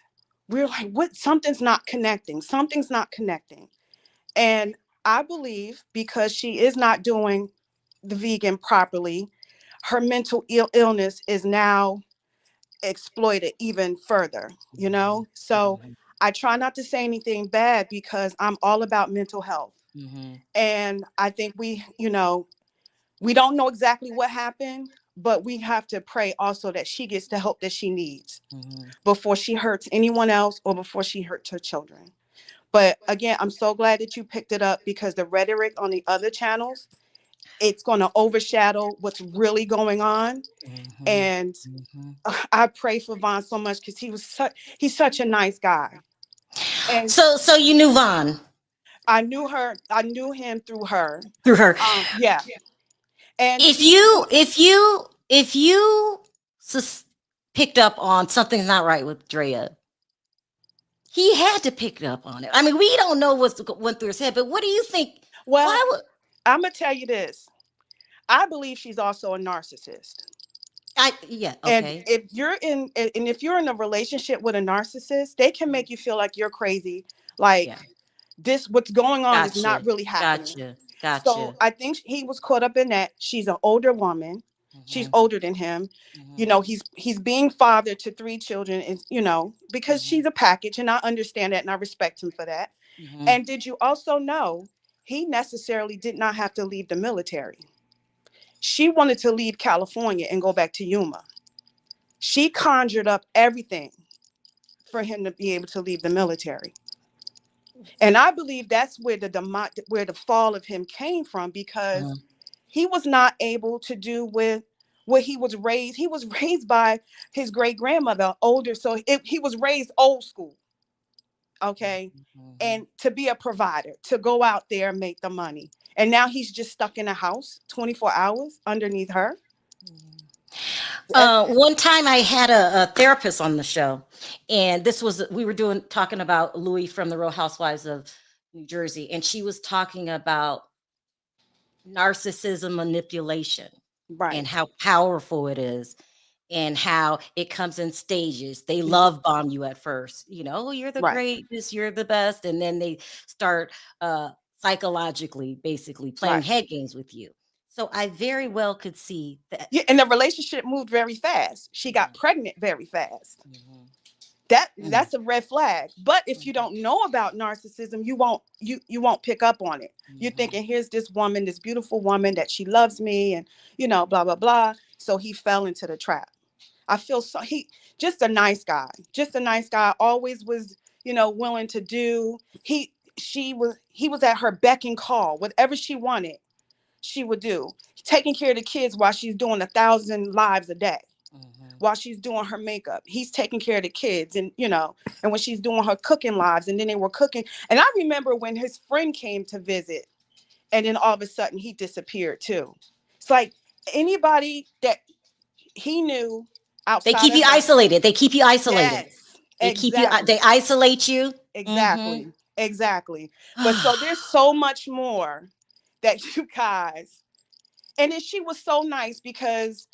we're like, what? Something's not connecting. Something's not connecting. And I believe because she is not doing the vegan properly, her mental illness is now exploited even further, you know? So
Mhm.
I try not to say anything bad because I'm all about mental health.
Mhm.
And I think we don't know exactly what happened, but we have to pray also that she gets the help that she needs
Mhm.
before she hurts anyone else or before she hurts her children. But again, I'm so glad that you picked it up because the rhetoric on the other channels, it's going to overshadow what's really going on.
Mhm.
And
Mhm.
I pray for Vaughn so much because he's such a nice guy. And
So you knew Vaughn
I knew him through her.
through her.
Yeah. And
If you sus- picked up on something's not right with Drea, he had to pick up on it. I mean, we don't know what's went through his head, but what do you think?
well,
Why would
I'm gonna tell you this. I believe she's also a narcissist.
I? Yeah.
And
Okay.
if you're in a relationship with a narcissist, they can make you feel like you're crazy, like
Yeah.
this what's going on is
Gotcha.
not really happening.
Gotcha.
So
Gotcha.
I think he was caught up in that. She's an older woman. She's
Mhm.
older than him. You
Mhm.
know, he's being father to 3 children, is because she's
Mhm.
a package, and I understand that and I respect him for that.
Mhm.
And did you also know he necessarily did not have to leave the military? She wanted to leave California and go back to Yuma. She conjured up everything for him to be able to leave the military. And I believe that's where where the fall of him came from, because
Mhm.
he was not able to do with what he was raised. He was raised by his great grandmother, older. So he was raised old school, okay?
Mhm.
And to be a provider, to go out there and make the money. And now he's just stuck in a house 24 hours underneath her.
One time I had a therapist on the show, and we were talking about Louis from the Real Housewives of New Jersey, and she was talking about narcissism manipulation
Right.
and how powerful it is, and how it comes in stages. They love bomb you at first, oh, you're the
Right.
greatest, you're the best, and then they start psychologically, basically playing
Right.
head games with you. So I very well could see that.
Yeah, and the relationship moved very fast. She got pregnant very fast.
Mhm.
That's a red flag. But if you don't know about narcissism, you won't pick up on it. You're thinking, here's this woman, this beautiful woman that she loves me, and blah blah blah. So he fell into the trap. I feel he just a nice guy, always was, willing to do. He was at her beck and call. Whatever she wanted, she would do. Taking care of the kids while she's doing 1,000 lives a day. While she's doing her makeup, he's taking care of the kids, and and when she's doing her cooking lives, and then they were cooking. And I remember when his friend came to visit, and then all of a sudden he disappeared too. It's like anybody that he knew outside.
They keep you isolated. They keep you isolated.
Yes,
they keep you. They isolate you.
Exactly. Exactly. But so there's so much more that you guys. And then she was so nice, because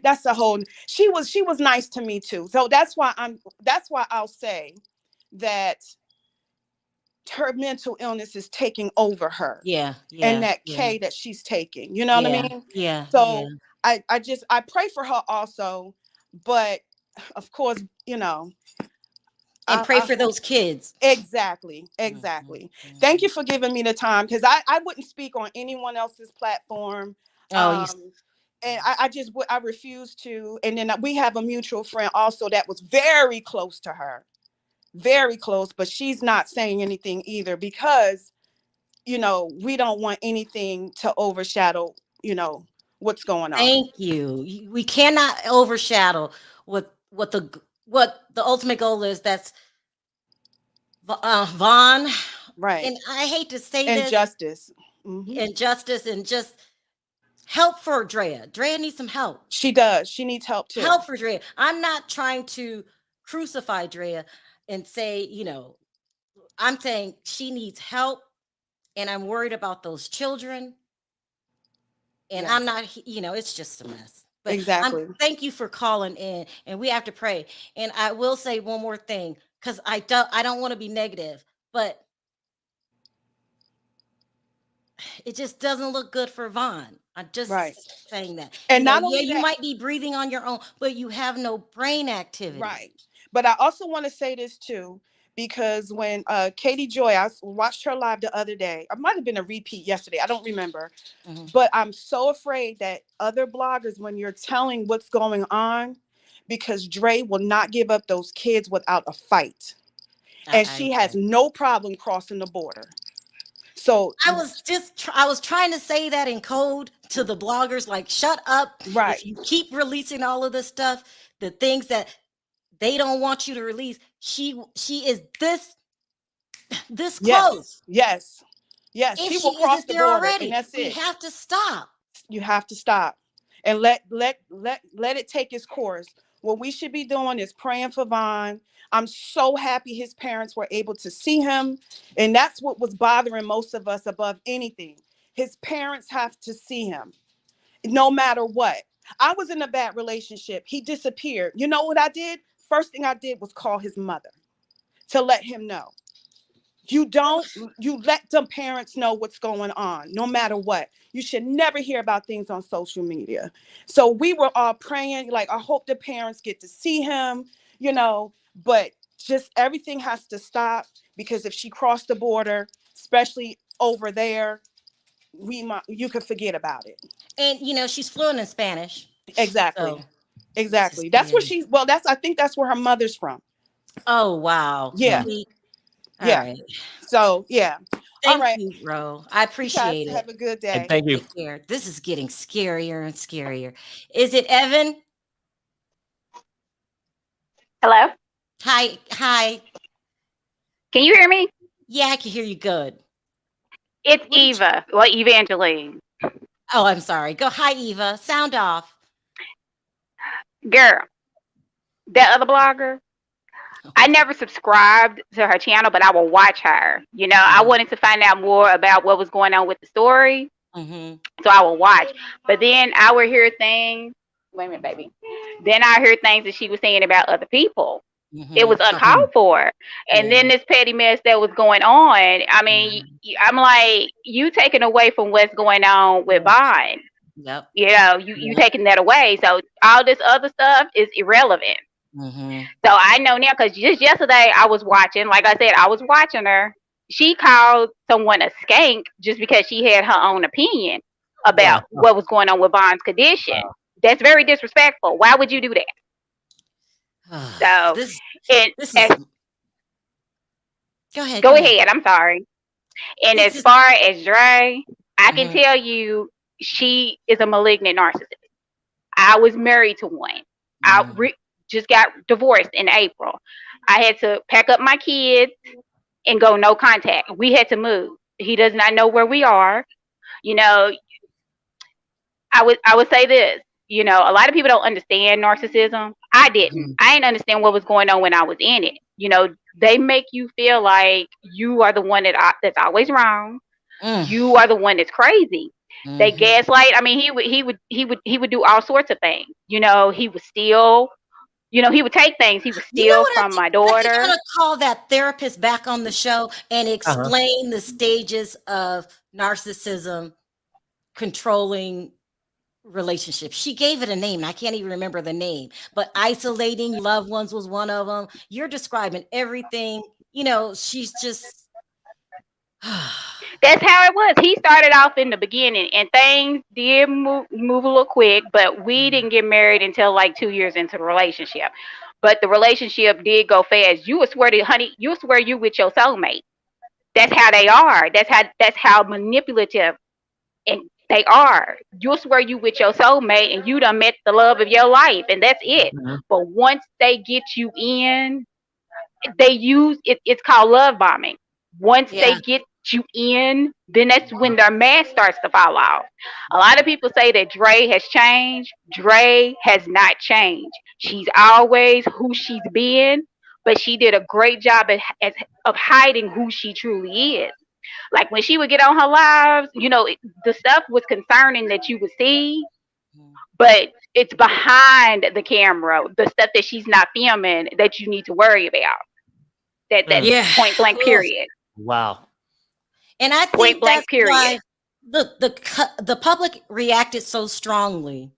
that's a whole. She was nice to me too. So that's why I'll say that her mental illness is taking over her.
Yeah.
And that K that she's taking. You know what I mean?
Yeah.
So I pray for her also, but of course,
and pray for those kids.
Exactly. Thank you for giving me the time, because I wouldn't speak on anyone else's platform. And I refuse to. And then we have a mutual friend also that was very close to her, very close, but she's not saying anything either, because we don't want anything to overshadow what's going on.
Thank you. We cannot overshadow what the ultimate goal is. That's Vaughn,
right?
And I hate to say
injustice.
Injustice, and just help for Drea. Drea needs some help.
She does. She needs help too.
Help for Drea. I'm not trying to crucify Drea and say, I'm saying she needs help, and I'm worried about those children. And I'm not, it's just a mess. But
exactly.
Thank you for calling in, and we have to pray. And I will say one more thing, because I don't want to be negative, but it just doesn't look good for Vaughn. I'm just saying that.
And not only
you might be breathing on your own, but you have no brain activity.
Right. But I also want to say this too, because when Katie Joy, I watched her live the other day. It might have been a repeat yesterday. I don't remember. But I'm so afraid that other bloggers, when you're telling what's going on, because Dre will not give up those kids without a fight. And she has no problem crossing the border. So
I was trying to say that in code to the bloggers, like, shut up.
Right.
If you keep releasing all of this stuff, the things that they don't want you to release, she is this close.
Yes. If
she
will cross the border
already,
and that's it.
We have to stop.
You have to stop and let it take its course. What we should be doing is praying for Vaughn. I'm so happy his parents were able to see him. And that's what was bothering most of us above anything. His parents have to see him no matter what. I was in a bad relationship. He disappeared. You know what I did? First thing I did was call his mother to let him know. You let the parents know what's going on, no matter what. You should never hear about things on social media. So we were all praying, like, I hope the parents get to see him, but just everything has to stop, because if she crossed the border, especially over there, you could forget about it.
And
she's
fluent in Spanish.
Exactly. So, exactly. That's where I think that's where her mother's from.
Oh, wow.
Yeah.
All right.
So, yeah.
Thank you, Ro. I appreciate it.
Have a good day.
And thank you.
Take care. This is getting scarier and scarier. Is it Evan?
Hello?
Hi.
Can you hear me?
Yeah, I can hear you good.
It's Eva. Well, Evangeline.
Oh, I'm sorry. Go. Hi, Eva. Sound off.
Girl, that other blogger, I never subscribed to her channel, but I will watch her. You know, I wanted to find out more about what was going on with the story.
Mm-hmm.
So I will watch. But then I would hear things. Wait a minute, baby. Then I heard things that she was saying about other people. It was uncalled for. And then this petty mess that was going on. I mean, I'm like, you taking away from what's going on with Vaughn.
Yep.
You know, you taking that away. So all this other stuff is irrelevant.
Mm-hmm.
So I know now, because just yesterday I was watching, like I said, I was watching her. She called someone a skank just because she had her own opinion about what was going on with Vaughn's condition. That's very disrespectful. Why would you do that? So,
this is,
go ahead. I'm sorry. And as far as Dre, I can tell you, she is a malignant narcissist. I was married to one. I just got divorced in April. I had to pack up my kids and go no contact. We had to move. He does not know where we are. You know, I would say this. You know, a lot of people don't understand narcissism. I didn't. I didn't understand what was going on when I was in it. You know, they make you feel like you are the one that's always wrong. You are the one that's crazy. They gaslight. I mean, he would do all sorts of things. You know, he would steal. You know, he would take things. He would steal from my daughter.
I think I'm gonna call that therapist back on the show and explain the stages of narcissism controlling relationships. She gave it a name. I can't even remember the name, but isolating loved ones was one of them. You're describing everything. You know, she's just.
That's how it was. He started off in the beginning, and things did move a little quick, but we didn't get married until like 2 years into the relationship. But the relationship did go fast. You would swear to, honey, you swear you with your soulmate. That's how they are. That's how manipulative and they are. You'll swear you with your soulmate and you done met the love of your life, and that's it. But once they get you in, they use it. It's called love bombing. Once they get you in, then that's when their mask starts to fall off. A lot of people say that Dre has changed. Dre has not changed. She's always who she's been, but she did a great job of hiding who she truly is. Like when she would get on her lives, you know, the stuff was concerning that you would see, but it's behind the camera, the stuff that she's not filming that you need to worry about. That point blank period.
Wow.
And I think that's why the public reacted so strongly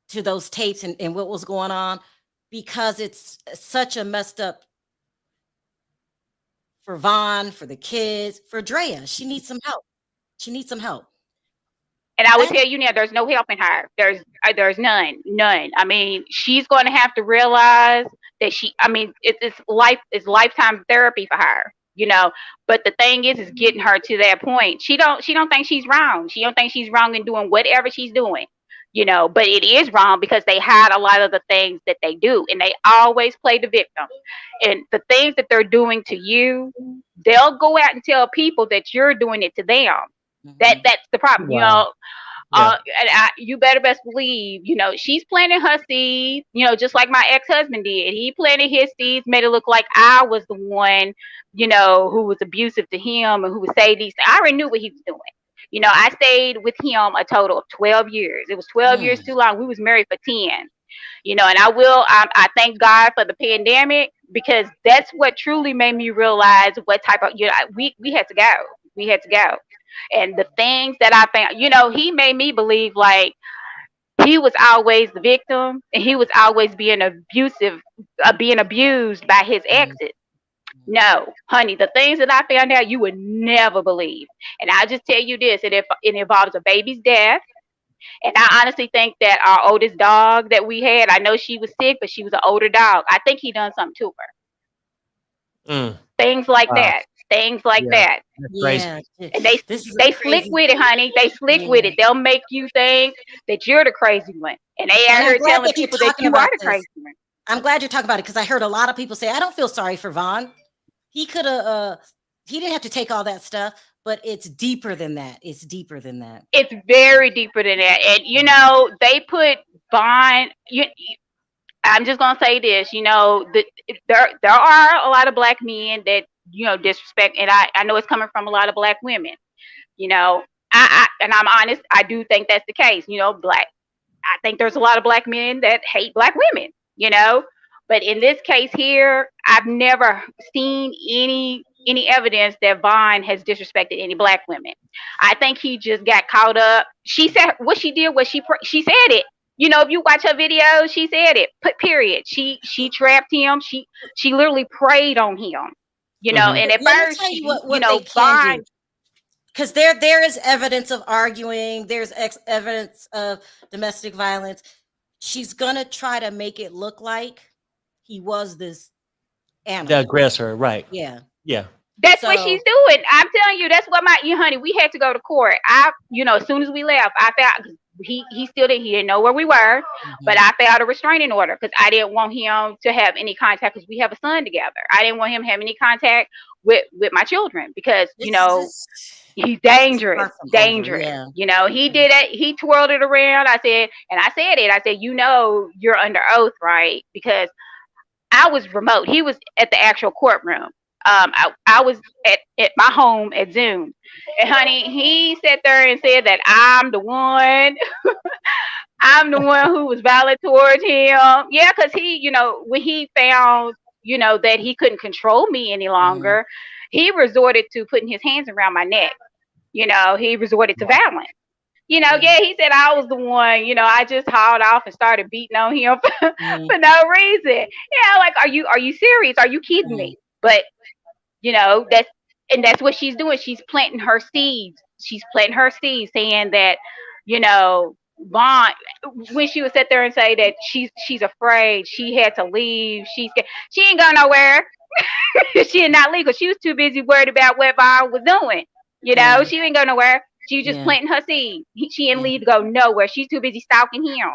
to those tapes and what was going on, because it's such a messed up for Vaughn, for the kids, for Drea. She needs some help.
And I would tell you now, there's no helping her. There's none. I mean, she's going to have to realize that it's lifetime therapy for her. You know, but the thing is getting her to that point. She don't think she's wrong. She don't think she's wrong in doing whatever she's doing. You know, but it is wrong because they hide a lot of the things that they do, and they always play the victim. And the things that they're doing to you, they'll go out and tell people that you're doing it to them. That's the problem. You know. You better best believe, you know, she's planting her seeds, you know, just like my ex-husband did. He planted his seeds, made it look like I was the one, you know, who was abusive to him and who would say these things. I already knew what he was doing. You know, I stayed with him a total of 12 years. It was 12 years too long. We was married for 10. You know, and I thank God for the pandemic, because that's what truly made me realize what type of, you know, we had to go. We had to go. And the things that I found, you know, he made me believe like he was always the victim and he was always being abused by his exes. No, honey, the things that I found out, you would never believe. And I'll just tell you this, it involves a baby's death. And I honestly think that our oldest dog that we had, I know she was sick, but she was an older dog. I think he done something to her. Things like that. Things like that.
Yeah.
And they slick with it, honey. They slick with it. They'll make you think that you're the crazy one. And they out here telling people that you are the crazy one.
I'm glad you're talking about it, because I heard a lot of people say, I don't feel sorry for Vaughn. He could have, he didn't have to take all that stuff, but it's deeper than that. It's very deeper than that. And, you know, they put
Vaughn, I'm just gonna say this. There are a lot of black men that disrespect, and I know it's coming from a lot of black women. You know, and I'm honest. I do think that's the case. I think there's a lot of black men that hate black women. But in this case here, I've never seen any evidence that Vaughn has disrespected any black women. I think he just got caught up. She said what she did was she said it. If you watch her video, she said it. Period. She trapped him. She literally preyed on him. And at
Let me
first,
tell you what they can
Vaughn.
do. Because there is evidence of arguing. There's evidence of domestic violence. She's gonna try to make it look like he was this animal.
The aggressor, right?
Yeah.
That's what she's doing. I'm telling you, that's what honey, we had to go to court. As soon as we left, I found he didn't know where we were, but I filed a restraining order because I didn't want him to have any contact because we have a son together. I didn't want him to have any contact with my children because, he's dangerous.
Yeah.
He did it. He twirled it around. I said you're under oath, right? Because I was remote. He was at the actual courtroom. I was at my home at Zoom. And honey, he sat there and said that I'm the one. I'm the one who was violent towards him. Yeah, because he, when he found, that he couldn't control me any longer, he resorted to putting his hands around my neck. He resorted to violence. He said I was the one, I just hauled off and started beating on him for no reason. Yeah, like, are you serious? Are you kidding me? But, that's what she's doing. She's planting her seeds. Saying that, Vaughn, when she would sit there and say that she's afraid, she had to leave, she ain't going nowhere. She did not leave because she was too busy worried about what Vaughn was doing. She ain't going nowhere. She was just planting her seed. She didn't leave to go nowhere. She's too busy stalking him.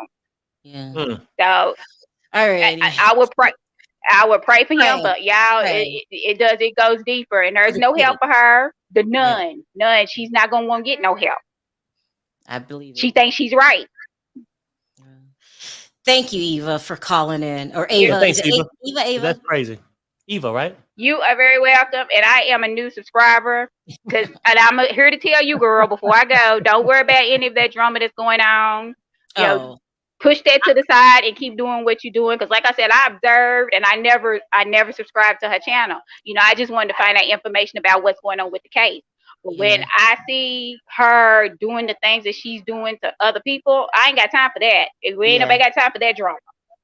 Yeah.
So,
all right.
I would pray. I would pray for him, but y'all, it goes deeper, and there's no help for her. None. She's not gonna want to get no help.
I believe it.
She thinks she's right.
Thank you, Eva, for calling in. Or Ava.
Yeah, thanks, Eva.
Eva.
That's crazy. Eva, right?
You are very welcome, and I am a new subscriber. And I'm here to tell you, girl, before I go, don't worry about any of that drama that's going on. Push that to the side and keep doing what you're doing. Because like I said, I observed and I never subscribed to her channel. I just wanted to find out information about what's going on with the case. But when I see her doing the things that she's doing to other people, I ain't got time for that. We ain't nobody got time for that drama.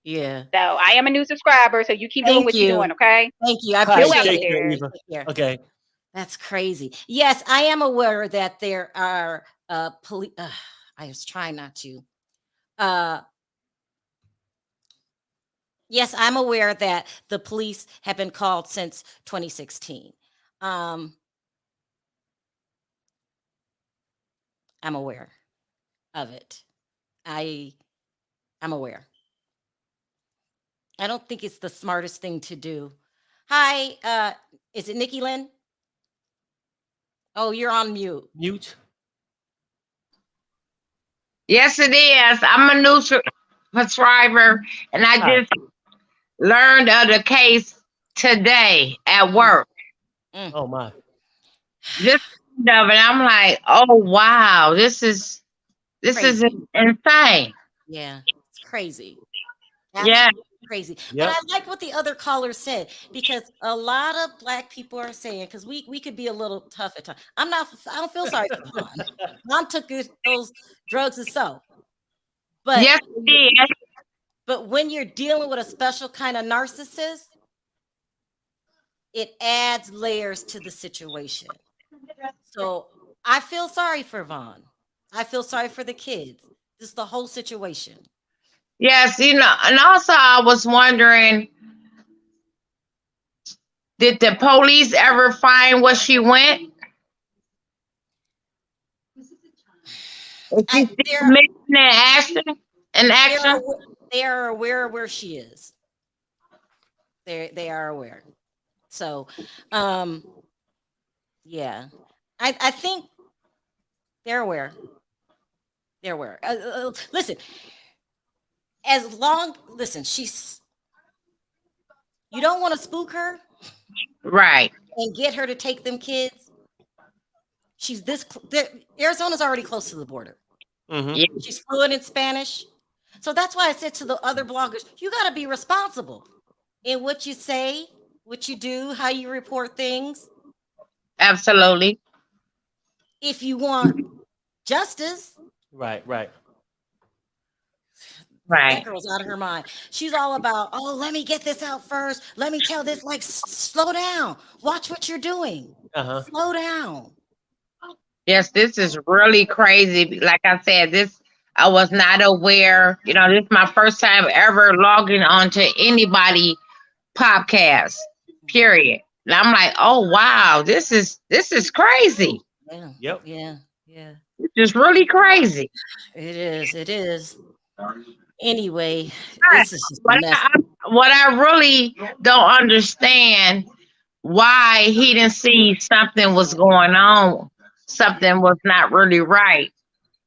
Yeah.
So I am a new subscriber. So you keep doing what you're doing, okay?
Thank you. I appreciate
it. Eva. Okay.
That's crazy. Yes, I am aware that there are police. I was trying not to. Yes, I'm aware that the police have been called since 2016. I'm aware of it. I'm aware. I don't think it's the smartest thing to do. Hi, is it Nikki Lynn? Oh, you're on mute.
Mute.
Yes, it is. I'm a new subscriber, and I just learned of the case today at work.
Oh my!
Just of it, I'm like, oh wow, this is insane.
Yeah, it's crazy.
Yeah,
crazy. But I like what the other caller said, because a lot of Black people are saying, because we could be a little tough at times. I don't feel sorry for Vaughn. Vaughn took those drugs himself. But
yes,
but when you're dealing with a special kind of narcissist, it adds layers to the situation. So I feel sorry for Vaughn. I feel sorry for the kids. Just the whole situation.
Yes, and also I was wondering, did the police ever find where she went? Is she still missing in action?
They are aware of where she is. They are aware. So, yeah, I think they're aware. They're aware. Listen, listen, you don't want to spook her
Right.
and get her to take them kids. She's Arizona's already close to the border.
Mm-hmm.
Yeah.
She's fluent in Spanish. So that's why I said to the other bloggers, you got to be responsible in what you say, what you do, how you report things.
Absolutely.
If you want justice,
Right.
that
Right.
girl's out of her mind. She's all about, oh, let me get this out first. Let me tell this, like, slow down. Watch what you're doing.
Uh-huh.
Slow down.
Yes, this is really crazy. Like I said, I was not aware. You know, this is my first time ever logging onto anybody podcast. Period. And I'm like, oh wow, this is crazy.
Yeah.
Yep.
Yeah.
This is really crazy.
It is. Anyway,
Right.
this is just a mess.
What I really don't understand, why he didn't see something was going on. Something was not really right.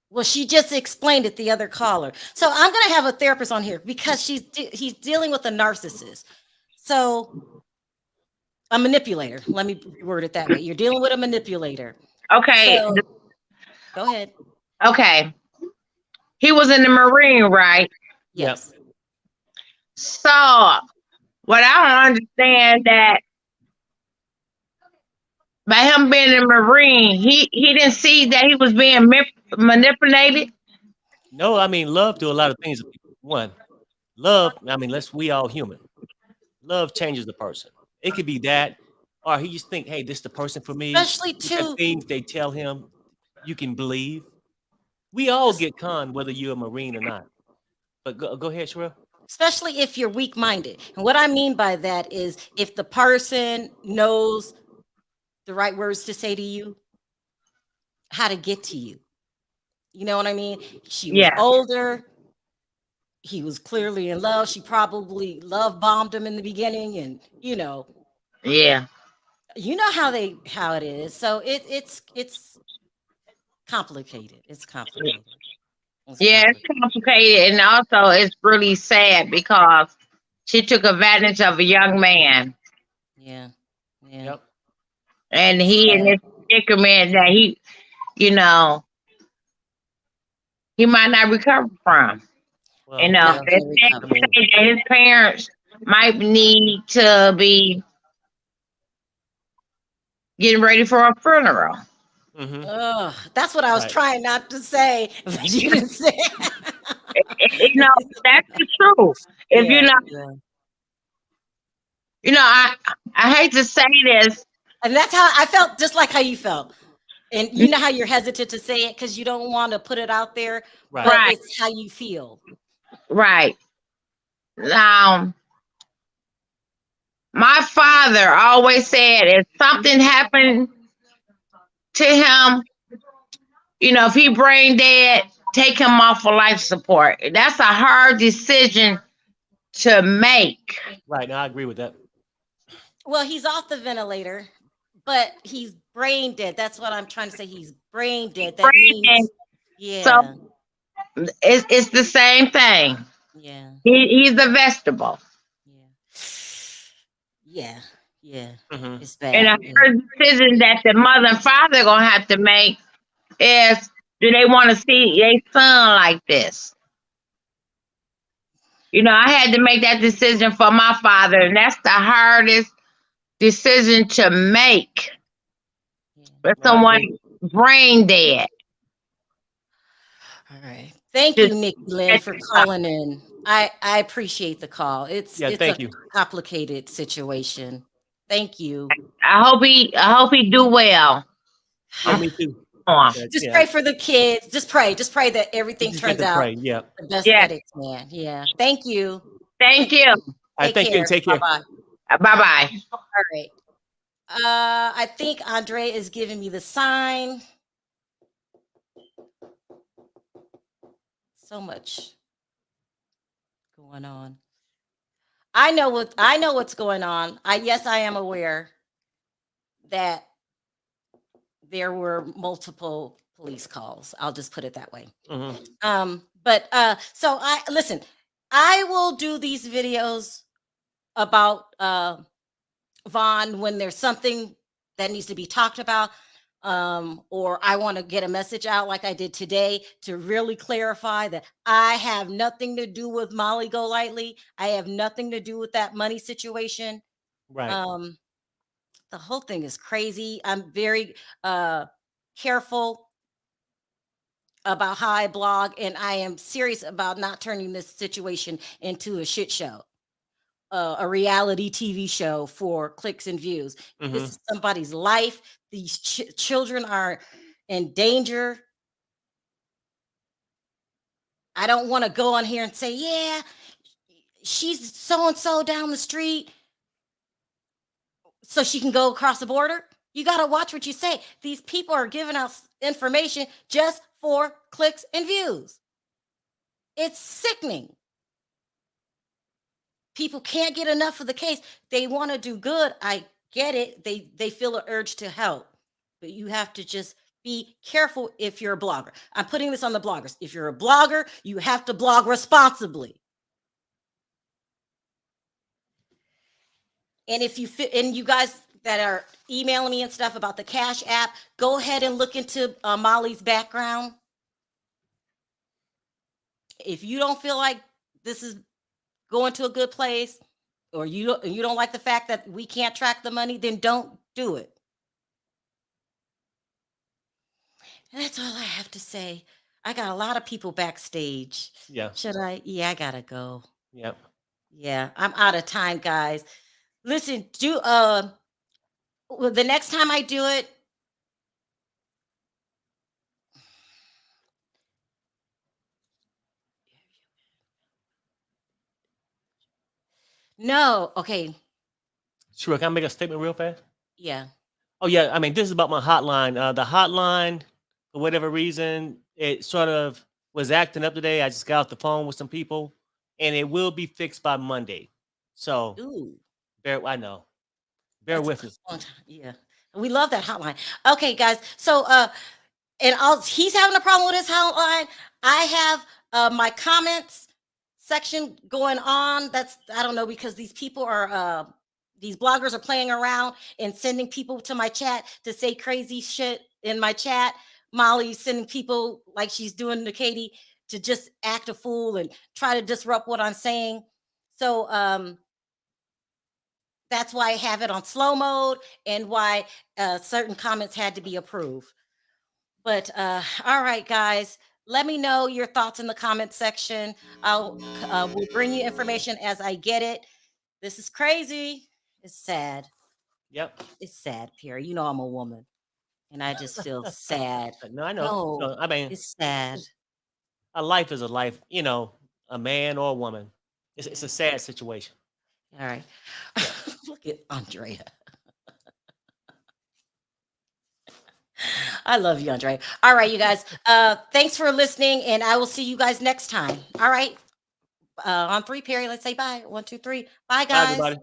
Well, she just explained it, the other caller. So I'm going to have a therapist on here because he's dealing with a narcissist. So a manipulator. Let me word it that way. You're dealing with a manipulator.
Okay.
So, go ahead.
Okay. He was in the Marine, right?
Yes.
So what I don't understand, that by him being in the Marine, he didn't see that he was being manipulated.
No, I mean, love do a lot of things. One, love, I mean, we all human. Love changes the person. It could be that, or he just think, hey, this is the person for me.
Especially
The
too.
things they tell him, you can believe. We all get conned, whether you're a Marine or not. But go ahead, Sharrell.
Especially if you're weak-minded. And what I mean by that is if the person knows the right words to say to you, how to get to you. You know what I mean? She was older. He was clearly in love. She probably love bombed him in the beginning, and
Yeah.
you know how it is. So it's complicated. It's complicated.
It's complicated, and also it's really sad because she took advantage of a young man.
Yeah.
Yep.
And he in this predicament that he might not recover from.
Well,
His parents might need to be getting ready for a funeral.
Mm-hmm.
That's what I was trying not to say, but you didn't say.
That's the truth. If I hate to say this,
and that's how I felt, just like how you felt. And you know how you're hesitant to say it because you don't want to put it out there, but it's how you feel.
Right. Now, my father always said, if something happened to him, if he brain dead, take him off of life support. That's a hard decision to make.
Right. Now I agree with that.
Well, he's off the ventilator, but he's brain dead. That's what I'm trying to say. He's brain dead. That means,
So it's the same thing.
Yeah.
He's a vegetable.
Yeah.
Mm-hmm.
It's bad.
And a hard decision that the mother and father are gonna have to make is, do they want to see their son like this? I had to make that decision for my father, and that's the hardest decision to make. For someone brain dead.
All right. Thank you, Nikki Lynn, for calling in. I appreciate the call. It's a complicated situation. Thank you.
I hope he do well.
Me too.
Just pray for the kids. Just pray that everything turns out the best that it can. Yeah. Thank you.
Thank you.
Thank you. Take care.
Bye bye.
All right. I think Andre is giving me the sign. So much going on. I know what's going on. I am aware that there were multiple police calls. I'll just put it that way.
Mm-hmm.
But so listen, I will do these videos about Vaughn when there's something that needs to be talked about, or I want to get a message out like I did today to really clarify that I have nothing to do with Molly Golightly. I have nothing to do with that money situation.
Right.
The whole thing is crazy. I'm very careful about how I blog, and I am serious about not turning this situation into a shit show, a reality TV show for clicks and views.
Mhm.
This is somebody's life. These children are in danger. I don't want to go on here and say, yeah, she's so and so down the street, so she can go across the border. You got to watch what you say. These people are giving out information just for clicks and views. It's sickening. People can't get enough of the case. They want to do good. I get it. They feel an urge to help, but you have to just be careful if you're a blogger. I'm putting this on the bloggers. If you're a blogger, you have to blog responsibly. And if you fit, and you guys that are emailing me and stuff about the Cash App, go ahead and look into Molly's background. If you don't feel like this is going to a good place, or you don't like the fact that we can't track the money, then don't do it. And that's all I have to say. I got a lot of people backstage.
Yeah.
Should I? Yeah, I gotta go.
Yep.
Yeah, I'm out of time, guys. Listen, the next time I do it, no, okay,
Sure. Can I make a statement real fast?
yeah.
Oh yeah. I mean, this is about my hotline. The hotline, for whatever reason, it sort of was acting up today. I just got off the phone with some people, and it will be fixed by Monday. So
Ooh,
I know. Bear
that's
with me.
a long time. Yeah, we love that hotline. Okay, guys. So, and he's having a problem with his hotline. I have my comments section going on. That's, I don't know, because these people are these bloggers are playing around and sending people to my chat to say crazy shit in my chat. Molly's sending people like she's doing to Katie to just act a fool and try to disrupt what I'm saying. So that's why I have it on slow mode, and why certain comments had to be approved. But all right, guys, let me know your thoughts in the comment section. Will bring you information as I get it. This is crazy. It's sad.
Yep.
It's sad, Perry. You know I'm a woman, and I just feel sad.
No, I know.
No,
No, I mean,
it's sad.
a life is a life. You know, a man or a woman. It's a sad situation.
All right. Look at Andrea. I love you, Andre. All right, you guys. Thanks for listening, and I will see you guys next time. All right. On 3, Perry, let's say bye. 1, 2, 3. Bye,
Bye,
guys.
everybody.